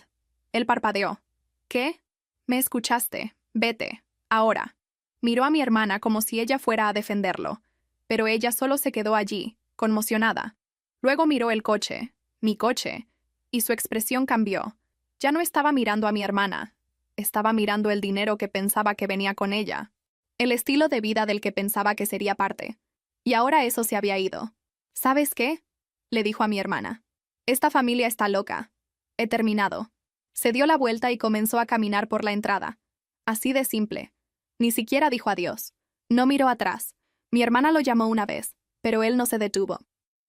Él parpadeó. ¿Qué? Me escuchaste. Vete. Ahora. Miró a mi hermana como si ella fuera a defenderlo, pero ella solo se quedó allí, conmocionada. Luego miró el coche, mi coche, y su expresión cambió. Ya no estaba mirando a mi hermana. Estaba mirando el dinero que pensaba que venía con ella. El estilo de vida del que pensaba que sería parte. Y ahora eso se había ido. ¿Sabes qué? Le dijo a mi hermana. Esta familia está loca. He terminado. Se dio la vuelta y comenzó a caminar por la entrada. Así de simple. Ni siquiera dijo adiós. No miró atrás. Mi hermana lo llamó una vez, pero él no se detuvo.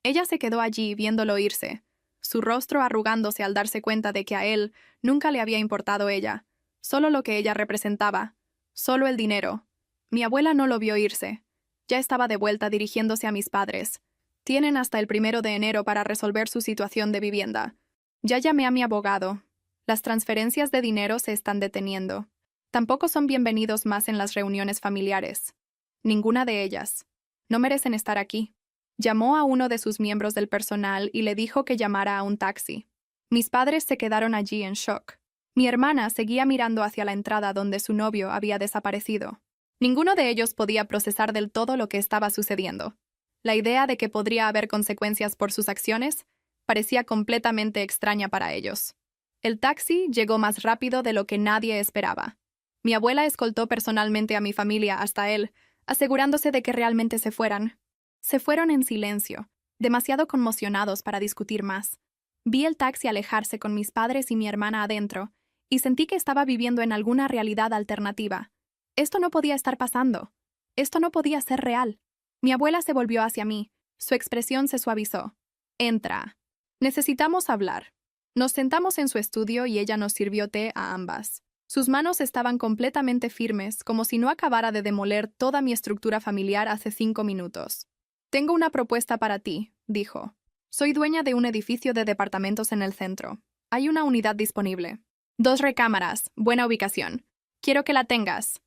Ella se quedó allí viéndolo irse, su rostro arrugándose al darse cuenta de que a él nunca le había importado ella, solo lo que ella representaba, solo el dinero. Mi abuela no lo vio irse. Ya estaba de vuelta dirigiéndose a mis padres. Tienen hasta el 1 de enero para resolver su situación de vivienda. Ya llamé a mi abogado. Las transferencias de dinero se están deteniendo. Tampoco son bienvenidos más en las reuniones familiares. Ninguna de ellas. No merecen estar aquí. Llamó a uno de sus miembros del personal y le dijo que llamara a un taxi. Mis padres se quedaron allí en shock. Mi hermana seguía mirando hacia la entrada donde su novio había desaparecido. Ninguno de ellos podía procesar del todo lo que estaba sucediendo. La idea de que podría haber consecuencias por sus acciones parecía completamente extraña para ellos. El taxi llegó más rápido de lo que nadie esperaba. Mi abuela escoltó personalmente a mi familia hasta él, asegurándose de que realmente se fueran. Se fueron en silencio, demasiado conmocionados para discutir más. Vi el taxi alejarse con mis padres y mi hermana adentro, y sentí que estaba viviendo en alguna realidad alternativa. Esto no podía estar pasando. Esto no podía ser real. Mi abuela se volvió hacia mí. Su expresión se suavizó. Entra. Necesitamos hablar. Nos sentamos en su estudio y ella nos sirvió té a ambas. Sus manos estaban completamente firmes, como si no acabara de demoler toda mi estructura familiar hace 5 minutos. Tengo una propuesta para ti, dijo. Soy dueña de un edificio de departamentos en el centro. Hay una unidad disponible. 2 recámaras, buena ubicación. Quiero que la tengas.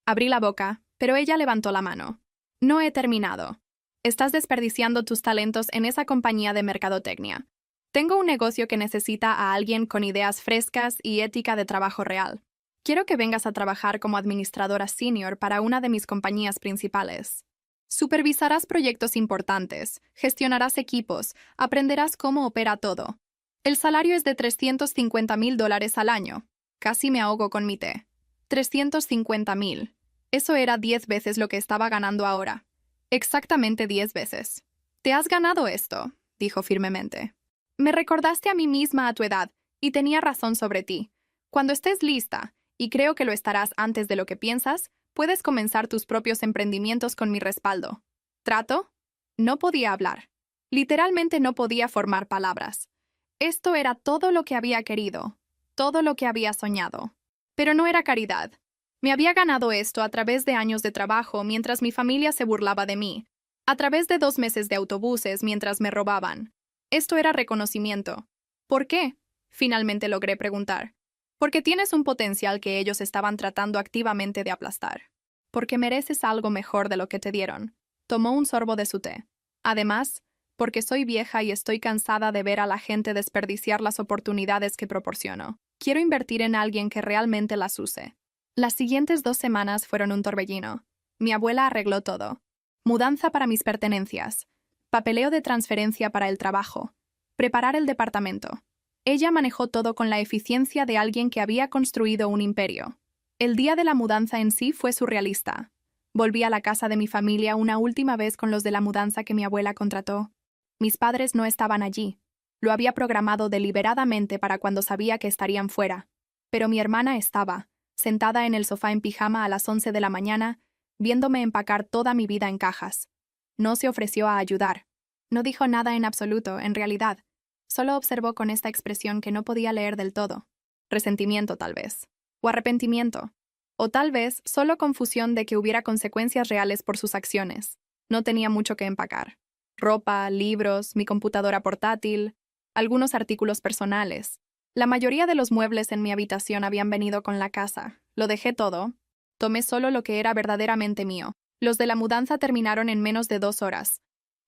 Abrí la boca, pero ella levantó la mano. No he terminado. Estás desperdiciando tus talentos en esa compañía de mercadotecnia. Tengo un negocio que necesita a alguien con ideas frescas y ética de trabajo real. Quiero que vengas a trabajar como administradora senior para una de mis compañías principales. Supervisarás proyectos importantes, gestionarás equipos, aprenderás cómo opera todo. El salario es de $350,000 al año. Casi me ahogo con mi té. 350,000. Eso era 10 veces lo que estaba ganando ahora. Exactamente 10 veces. Te has ganado esto, dijo firmemente. Me recordaste a mí misma a tu edad, y tenía razón sobre ti. Cuando estés lista, y creo que lo estarás antes de lo que piensas, puedes comenzar tus propios emprendimientos con mi respaldo. ¿Trato? No podía hablar. Literalmente no podía formar palabras. Esto era todo lo que había querido, todo lo que había soñado. Pero no era caridad. Me había ganado esto a través de años de trabajo mientras mi familia se burlaba de mí, a través de 2 meses de autobuses mientras me robaban. Esto era reconocimiento. ¿Por qué? Finalmente logré preguntar. Porque tienes un potencial que ellos estaban tratando activamente de aplastar. Porque mereces algo mejor de lo que te dieron. Tomó un sorbo de su té. Además, porque soy vieja y estoy cansada de ver a la gente desperdiciar las oportunidades que proporciono. Quiero invertir en alguien que realmente las use. Las siguientes 2 semanas fueron un torbellino. Mi abuela arregló todo. Mudanza para mis pertenencias. Papeleo de transferencia para el trabajo. Preparar el departamento. Ella manejó todo con la eficiencia de alguien que había construido un imperio. El día de la mudanza en sí fue surrealista. Volví a la casa de mi familia una última vez con los de la mudanza que mi abuela contrató. Mis padres no estaban allí. Lo había programado deliberadamente para cuando sabía que estarían fuera. Pero mi hermana estaba, sentada en el sofá en pijama a las 11 de la mañana, viéndome empacar toda mi vida en cajas. No se ofreció a ayudar. No dijo nada en absoluto, en realidad. Solo observó con esta expresión que no podía leer del todo. Resentimiento, tal vez. O arrepentimiento. O tal vez solo confusión de que hubiera consecuencias reales por sus acciones. No tenía mucho que empacar. Ropa, libros, mi computadora portátil, algunos artículos personales. La mayoría de los muebles en mi habitación habían venido con la casa. Lo dejé todo. Tomé solo lo que era verdaderamente mío. Los de la mudanza terminaron en menos de 2 horas.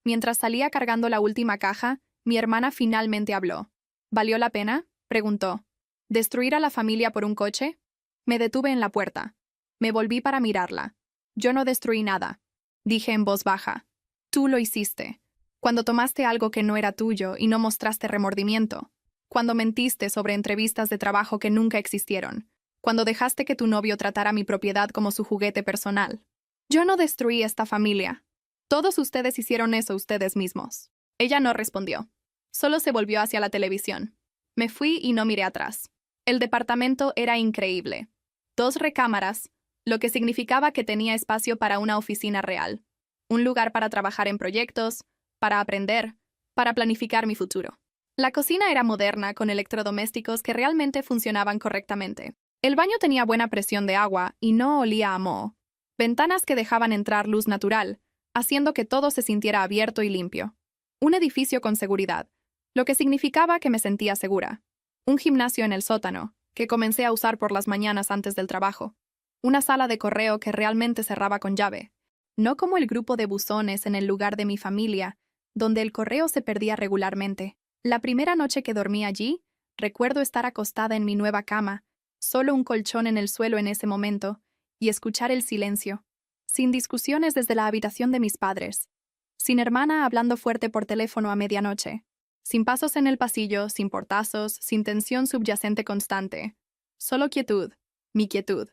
Mientras salía cargando la última caja, mi hermana finalmente habló. ¿Valió la pena?, preguntó. ¿Destruir a la familia por un coche? Me detuve en la puerta. Me volví para mirarla. Yo no destruí nada. Dije en voz baja. Tú lo hiciste. Cuando tomaste algo que no era tuyo y no mostraste remordimiento. Cuando mentiste sobre entrevistas de trabajo que nunca existieron. Cuando dejaste que tu novio tratara mi propiedad como su juguete personal. Yo no destruí esta familia. Todos ustedes hicieron eso ustedes mismos. Ella no respondió. Solo se volvió hacia la televisión. Me fui y no miré atrás. El departamento era increíble. 2 recámaras, lo que significaba que tenía espacio para una oficina real. Un lugar para trabajar en proyectos, para aprender, para planificar mi futuro. La cocina era moderna, con electrodomésticos que realmente funcionaban correctamente. El baño tenía buena presión de agua y no olía a moho. Ventanas que dejaban entrar luz natural, haciendo que todo se sintiera abierto y limpio. Un edificio con seguridad, lo que significaba que me sentía segura. Un gimnasio en el sótano, que comencé a usar por las mañanas antes del trabajo. Una sala de correo que realmente cerraba con llave. No como el grupo de buzones en el lugar de mi familia, donde el correo se perdía regularmente. La primera noche que dormí allí, recuerdo estar acostada en mi nueva cama, solo un colchón en el suelo en ese momento, y escuchar el silencio. Sin discusiones desde la habitación de mis padres. Sin hermana hablando fuerte por teléfono a medianoche. Sin pasos en el pasillo, sin portazos, sin tensión subyacente constante. Solo quietud, mi quietud,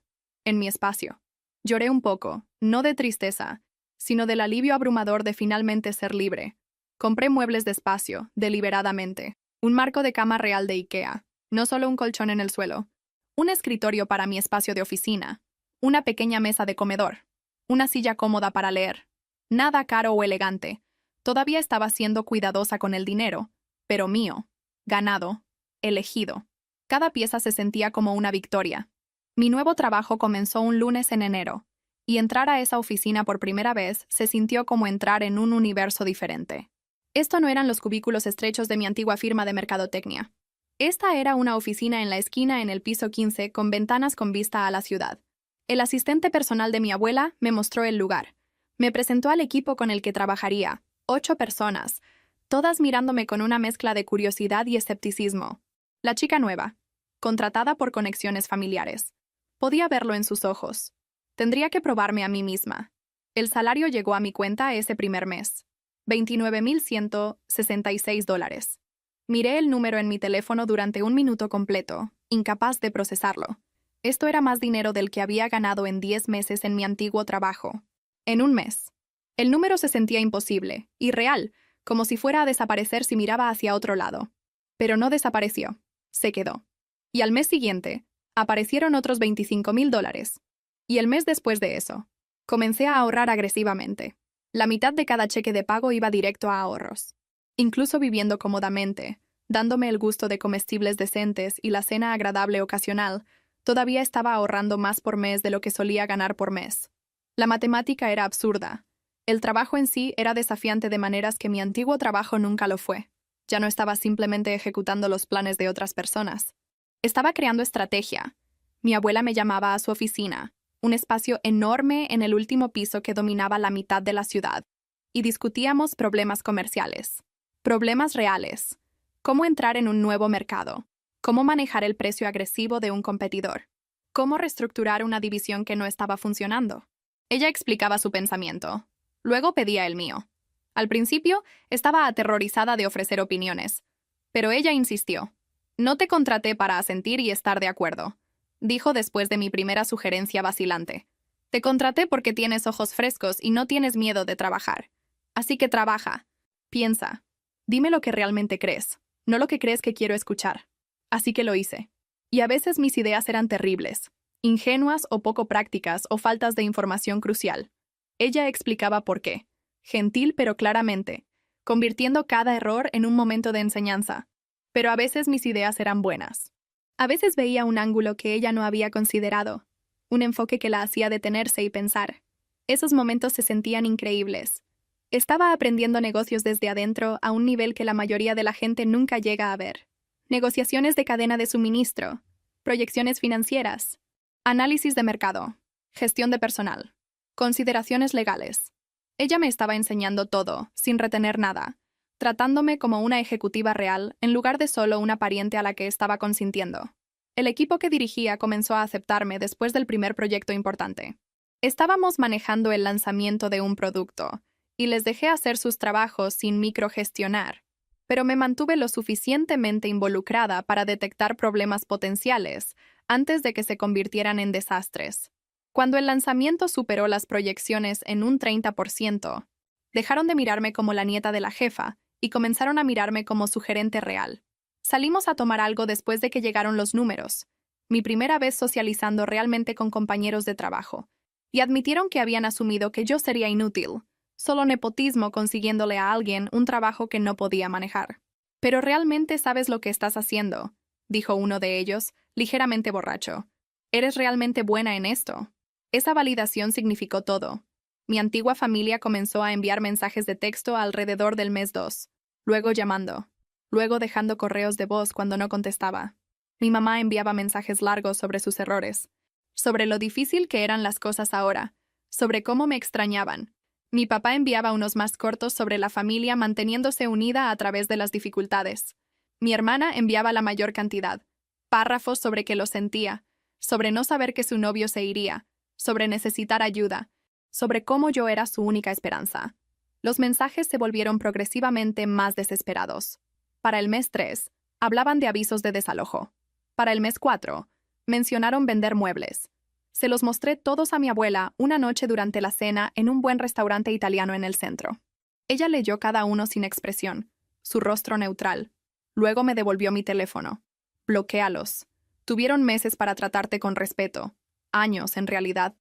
en mi espacio. Lloré un poco, no de tristeza, sino del alivio abrumador de finalmente ser libre. Compré muebles despacio, deliberadamente. Un marco de cama real de IKEA, no solo un colchón en el suelo. Un escritorio para mi espacio de oficina. Una pequeña mesa de comedor. Una silla cómoda para leer. Nada caro o elegante. Todavía estaba siendo cuidadosa con el dinero, pero mío, ganado, elegido. Cada pieza se sentía como una victoria. Mi nuevo trabajo comenzó un lunes en enero, y entrar a esa oficina por primera vez se sintió como entrar en un universo diferente. Esto no eran los cubículos estrechos de mi antigua firma de mercadotecnia. Esta era una oficina en la esquina en el piso 15 con ventanas con vista a la ciudad. El asistente personal de mi abuela me mostró el lugar. Me presentó al equipo con el que trabajaría, 8 personas, todas mirándome con una mezcla de curiosidad y escepticismo. La chica nueva, contratada por conexiones familiares. Podía verlo en sus ojos. Tendría que probarme a mí misma. El salario llegó a mi cuenta ese primer mes. $29,166. Miré el número en mi teléfono durante un minuto completo, incapaz de procesarlo. Esto era más dinero del que había ganado en 10 meses en mi antiguo trabajo. En un mes. El número se sentía imposible, irreal, como si fuera a desaparecer si miraba hacia otro lado. Pero no desapareció. Se quedó. Y al mes siguiente, aparecieron otros $25,000. Y el mes después de eso, comencé a ahorrar agresivamente. La mitad de cada cheque de pago iba directo a ahorros. Incluso viviendo cómodamente, dándome el gusto de comestibles decentes y la cena agradable ocasional, todavía estaba ahorrando más por mes de lo que solía ganar por mes. La matemática era absurda. El trabajo en sí era desafiante de maneras que mi antiguo trabajo nunca lo fue. Ya no estaba simplemente ejecutando los planes de otras personas. Estaba creando estrategia. Mi abuela me llamaba a su oficina, un espacio enorme en el último piso que dominaba la mitad de la ciudad, y discutíamos problemas comerciales. Problemas reales. Cómo entrar en un nuevo mercado. Cómo manejar el precio agresivo de un competidor. Cómo reestructurar una división que no estaba funcionando. Ella explicaba su pensamiento. Luego pedía el mío. Al principio, estaba aterrorizada de ofrecer opiniones. Pero ella insistió. No te contraté para asentir y estar de acuerdo, dijo después de mi primera sugerencia vacilante. Te contraté porque tienes ojos frescos y no tienes miedo de trabajar. Así que trabaja. Piensa. Dime lo que realmente crees, no lo que crees que quiero escuchar. Así que lo hice. Y a veces mis ideas eran terribles, ingenuas o poco prácticas o faltas de información crucial. Ella explicaba por qué, gentil pero claramente, convirtiendo cada error en un momento de enseñanza. Pero a veces mis ideas eran buenas. A veces veía un ángulo que ella no había considerado, un enfoque que la hacía detenerse y pensar. Esos momentos se sentían increíbles. Estaba aprendiendo negocios desde adentro a un nivel que la mayoría de la gente nunca llega a ver. Negociaciones de cadena de suministro, proyecciones financieras, análisis de mercado, gestión de personal, consideraciones legales. Ella me estaba enseñando todo, sin retener nada, tratándome como una ejecutiva real en lugar de solo una pariente a la que estaba consintiendo. El equipo que dirigía comenzó a aceptarme después del primer proyecto importante. Estábamos manejando el lanzamiento de un producto, y les dejé hacer sus trabajos sin microgestionar, pero me mantuve lo suficientemente involucrada para detectar problemas potenciales antes de que se convirtieran en desastres. Cuando el lanzamiento superó las proyecciones en un 30%, dejaron de mirarme como la nieta de la jefa y comenzaron a mirarme como su gerente real. Salimos a tomar algo después de que llegaron los números, mi primera vez socializando realmente con compañeros de trabajo, y admitieron que habían asumido que yo sería inútil, solo nepotismo consiguiéndole a alguien un trabajo que no podía manejar. Pero realmente sabes lo que estás haciendo, dijo uno de ellos, ligeramente borracho. Eres realmente buena en esto. Esa validación significó todo. Mi antigua familia comenzó a enviar mensajes de texto alrededor del mes 2, luego llamando, luego dejando correos de voz cuando no contestaba. Mi mamá enviaba mensajes largos sobre sus errores, sobre lo difícil que eran las cosas ahora, sobre cómo me extrañaban. Mi papá enviaba unos más cortos sobre la familia manteniéndose unida a través de las dificultades. Mi hermana enviaba la mayor cantidad, párrafos sobre que lo sentía, sobre no saber que su novio se iría, sobre necesitar ayuda, sobre cómo yo era su única esperanza. Los mensajes se volvieron progresivamente más desesperados. Para el mes 3, hablaban de avisos de desalojo. Para el mes 4, mencionaron vender muebles. Se los mostré todos a mi abuela una noche durante la cena en un buen restaurante italiano en el centro. Ella leyó cada uno sin expresión, su rostro neutral. Luego me devolvió mi teléfono. Bloquéalos. Tuvieron meses para tratarte con respeto. Años, en realidad.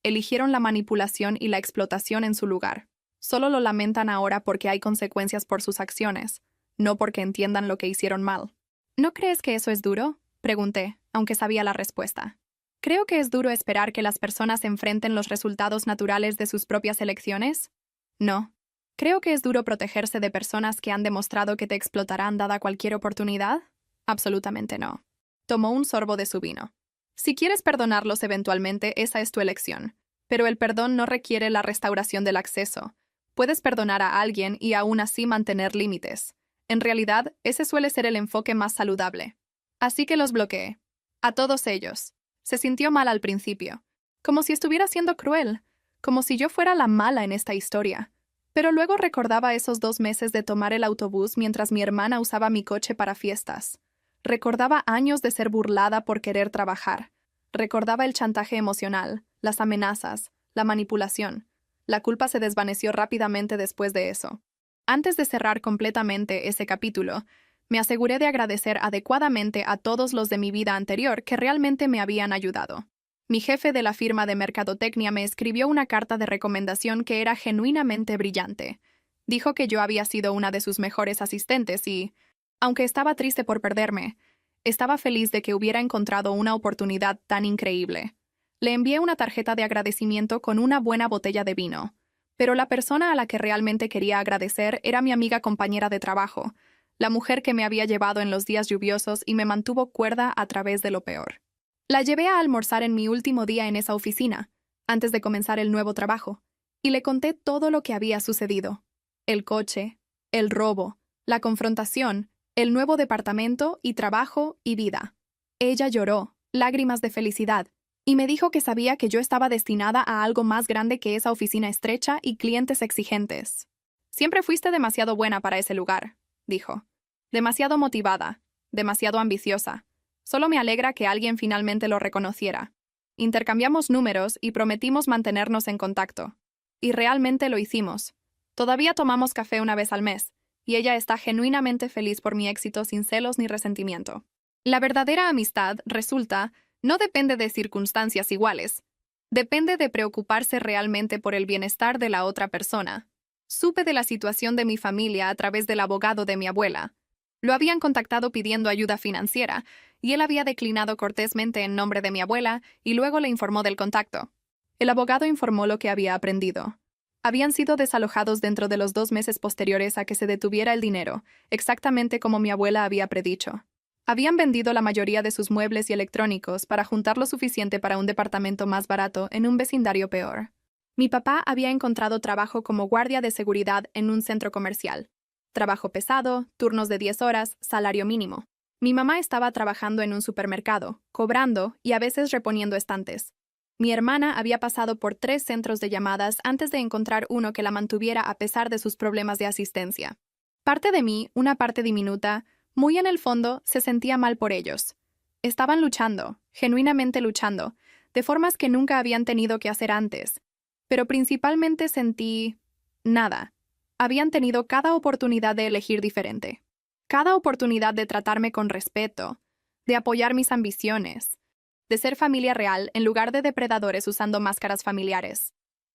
Eligieron la manipulación y la explotación en su lugar. Solo lo lamentan ahora porque hay consecuencias por sus acciones, no porque entiendan lo que hicieron mal. ¿No crees que eso es duro?, pregunté, aunque sabía la respuesta. Creo que es duro esperar que las personas enfrenten los resultados naturales de sus propias elecciones. No. Creo que es duro protegerse de personas que han demostrado que te explotarán dada cualquier oportunidad. Absolutamente no. Tomó un sorbo de su vino. Si quieres perdonarlos eventualmente, esa es tu elección. Pero el perdón no requiere la restauración del acceso. Puedes perdonar a alguien y aún así mantener límites. En realidad, ese suele ser el enfoque más saludable. Así que los bloqueé. A todos ellos. Se sintió mal al principio, como si estuviera siendo cruel, como si yo fuera la mala en esta historia. Pero luego recordaba esos 2 meses de tomar el autobús mientras mi hermana usaba mi coche para fiestas. Recordaba años de ser burlada por querer trabajar. Recordaba el chantaje emocional, las amenazas, la manipulación. La culpa se desvaneció rápidamente después de eso. Antes de cerrar completamente ese capítulo, me aseguré de agradecer adecuadamente a todos los de mi vida anterior que realmente me habían ayudado. Mi jefe de la firma de mercadotecnia me escribió una carta de recomendación que era genuinamente brillante. Dijo que yo había sido una de sus mejores asistentes y, aunque estaba triste por perderme, estaba feliz de que hubiera encontrado una oportunidad tan increíble. Le envié una tarjeta de agradecimiento con una buena botella de vino, pero la persona a la que realmente quería agradecer era mi amiga compañera de trabajo, la mujer que me había llevado en los días lluviosos y me mantuvo cuerda a través de lo peor. La llevé a almorzar en mi último día en esa oficina, antes de comenzar el nuevo trabajo, y le conté todo lo que había sucedido. El coche, el robo, la confrontación, el nuevo departamento y trabajo y vida. Ella lloró, lágrimas de felicidad, y me dijo que sabía que yo estaba destinada a algo más grande que esa oficina estrecha y clientes exigentes. Siempre fuiste demasiado buena para ese lugar, dijo. Demasiado motivada, demasiado ambiciosa. Solo me alegra que alguien finalmente lo reconociera. Intercambiamos números y prometimos mantenernos en contacto. Y realmente lo hicimos. Todavía tomamos café una vez al mes, y ella está genuinamente feliz por mi éxito sin celos ni resentimiento. La verdadera amistad, resulta, no depende de circunstancias iguales. Depende de preocuparse realmente por el bienestar de la otra persona. Supe de la situación de mi familia a través del abogado de mi abuela. Lo habían contactado pidiendo ayuda financiera, y él había declinado cortésmente en nombre de mi abuela y luego le informó del contacto. El abogado informó lo que había aprendido. Habían sido desalojados dentro de los 2 meses posteriores a que se detuviera el dinero, exactamente como mi abuela había predicho. Habían vendido la mayoría de sus muebles y electrónicos para juntar lo suficiente para un departamento más barato en un vecindario peor. Mi papá había encontrado trabajo como guardia de seguridad en un centro comercial. Trabajo pesado, turnos de 10 horas, salario mínimo. Mi mamá estaba trabajando en un supermercado, cobrando y a veces reponiendo estantes. Mi hermana había pasado por 3 centros de llamadas antes de encontrar uno que la mantuviera a pesar de sus problemas de asistencia. Parte de mí, una parte diminuta, muy en el fondo, se sentía mal por ellos. Estaban luchando, genuinamente luchando, de formas que nunca habían tenido que hacer antes. Pero principalmente sentí nada. Habían tenido cada oportunidad de elegir diferente. Cada oportunidad de tratarme con respeto, de apoyar mis ambiciones, de ser familia real en lugar de depredadores usando máscaras familiares.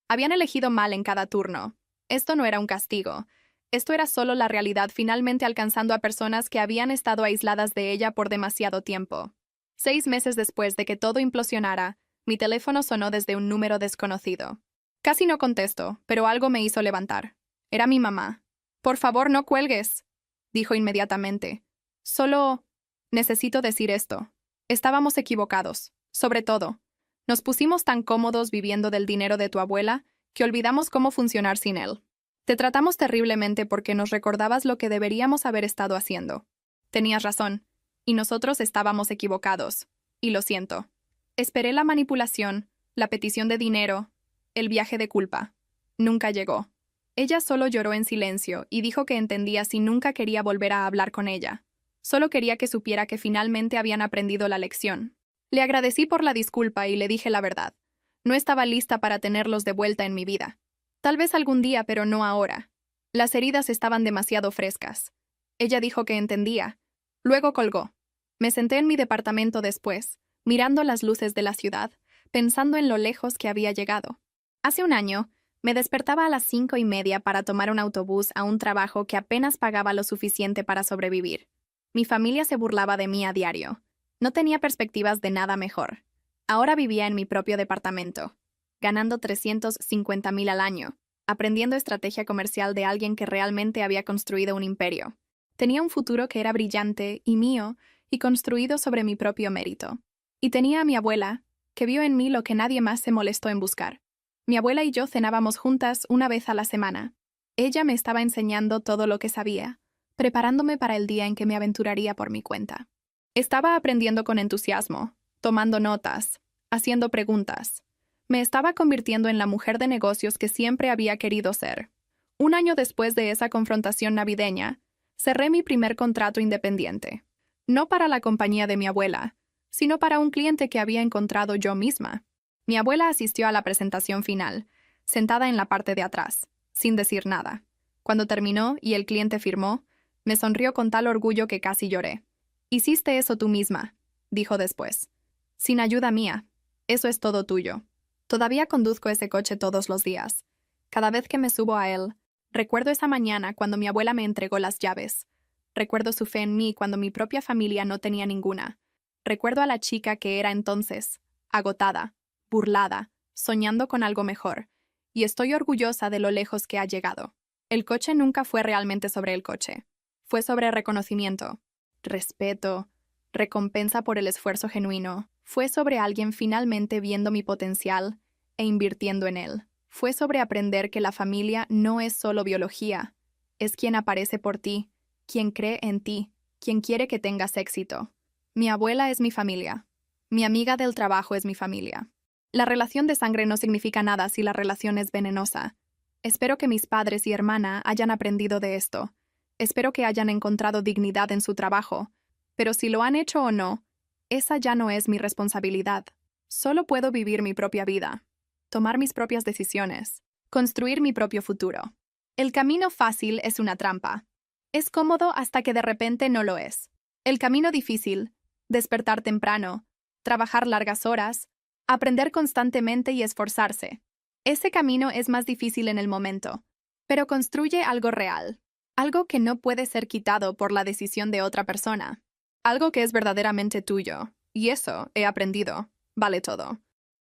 Habían elegido mal en cada turno. Esto no era un castigo. Esto era solo la realidad finalmente alcanzando a personas que habían estado aisladas de ella por demasiado tiempo. 6 meses después de que todo implosionara, mi teléfono sonó desde un número desconocido. Casi no contesto, pero algo me hizo levantar. Era mi mamá. «Por favor, no cuelgues», dijo inmediatamente. «Solo necesito decir esto. Estábamos equivocados, sobre todo. Nos pusimos tan cómodos viviendo del dinero de tu abuela que olvidamos cómo funcionar sin él. Te tratamos terriblemente porque nos recordabas lo que deberíamos haber estado haciendo. Tenías razón, y nosotros estábamos equivocados. Y lo siento. Esperé la manipulación, la petición de dinero, el viaje de culpa. Nunca llegó. Ella solo lloró en silencio y dijo que entendía si nunca quería volver a hablar con ella. Solo quería que supiera que finalmente habían aprendido la lección. Le agradecí por la disculpa y le dije la verdad. No estaba lista para tenerlos de vuelta en mi vida. Tal vez algún día, pero no ahora. Las heridas estaban demasiado frescas. Ella dijo que entendía. Luego colgó. Me senté en mi departamento después, mirando las luces de la ciudad, pensando en lo lejos que había llegado. Hace un año, me despertaba a las 5:30 para tomar un autobús a un trabajo que apenas pagaba lo suficiente para sobrevivir. Mi familia se burlaba de mí a diario. No tenía perspectivas de nada mejor. Ahora vivía en mi propio departamento, ganando $350,000 al año, aprendiendo estrategia comercial de alguien que realmente había construido un imperio. Tenía un futuro que era brillante y mío y construido sobre mi propio mérito. Y tenía a mi abuela, que vio en mí lo que nadie más se molestó en buscar. Mi abuela y yo cenábamos juntas una vez a la semana. Ella me estaba enseñando todo lo que sabía, preparándome para el día en que me aventuraría por mi cuenta. Estaba aprendiendo con entusiasmo, tomando notas, haciendo preguntas. Me estaba convirtiendo en la mujer de negocios que siempre había querido ser. Un año después de esa confrontación navideña, cerré mi primer contrato independiente. No para la compañía de mi abuela, sino para un cliente que había encontrado yo misma. Mi abuela asistió a la presentación final, sentada en la parte de atrás, sin decir nada. Cuando terminó y el cliente firmó, me sonrió con tal orgullo que casi lloré. «Hiciste eso tú misma», dijo después. «Sin ayuda mía. Eso es todo tuyo». Todavía conduzco ese coche todos los días. Cada vez que me subo a él, recuerdo esa mañana cuando mi abuela me entregó las llaves. Recuerdo su fe en mí cuando mi propia familia no tenía ninguna. Recuerdo a la chica que era entonces, agotada, burlada, soñando con algo mejor. Y estoy orgullosa de lo lejos que ha llegado. El coche nunca fue realmente sobre el coche. Fue sobre reconocimiento, respeto, recompensa por el esfuerzo genuino. Fue sobre alguien finalmente viendo mi potencial e invirtiendo en él. Fue sobre aprender que la familia no es solo biología. Es quien aparece por ti, quien cree en ti, quien quiere que tengas éxito. Mi abuela es mi familia. Mi amiga del trabajo es mi familia. La relación de sangre no significa nada si la relación es venenosa. Espero que mis padres y hermana hayan aprendido de esto. Espero que hayan encontrado dignidad en su trabajo. Pero si lo han hecho o no, esa ya no es mi responsabilidad. Solo puedo vivir mi propia vida, tomar mis propias decisiones, construir mi propio futuro. El camino fácil es una trampa. Es cómodo hasta que de repente no lo es. El camino difícil, despertar temprano, trabajar largas horas, aprender constantemente y esforzarse. Ese camino es más difícil en el momento, pero construye algo real, algo que no puede ser quitado por la decisión de otra persona, algo que es verdaderamente tuyo. Y eso, he aprendido, vale todo.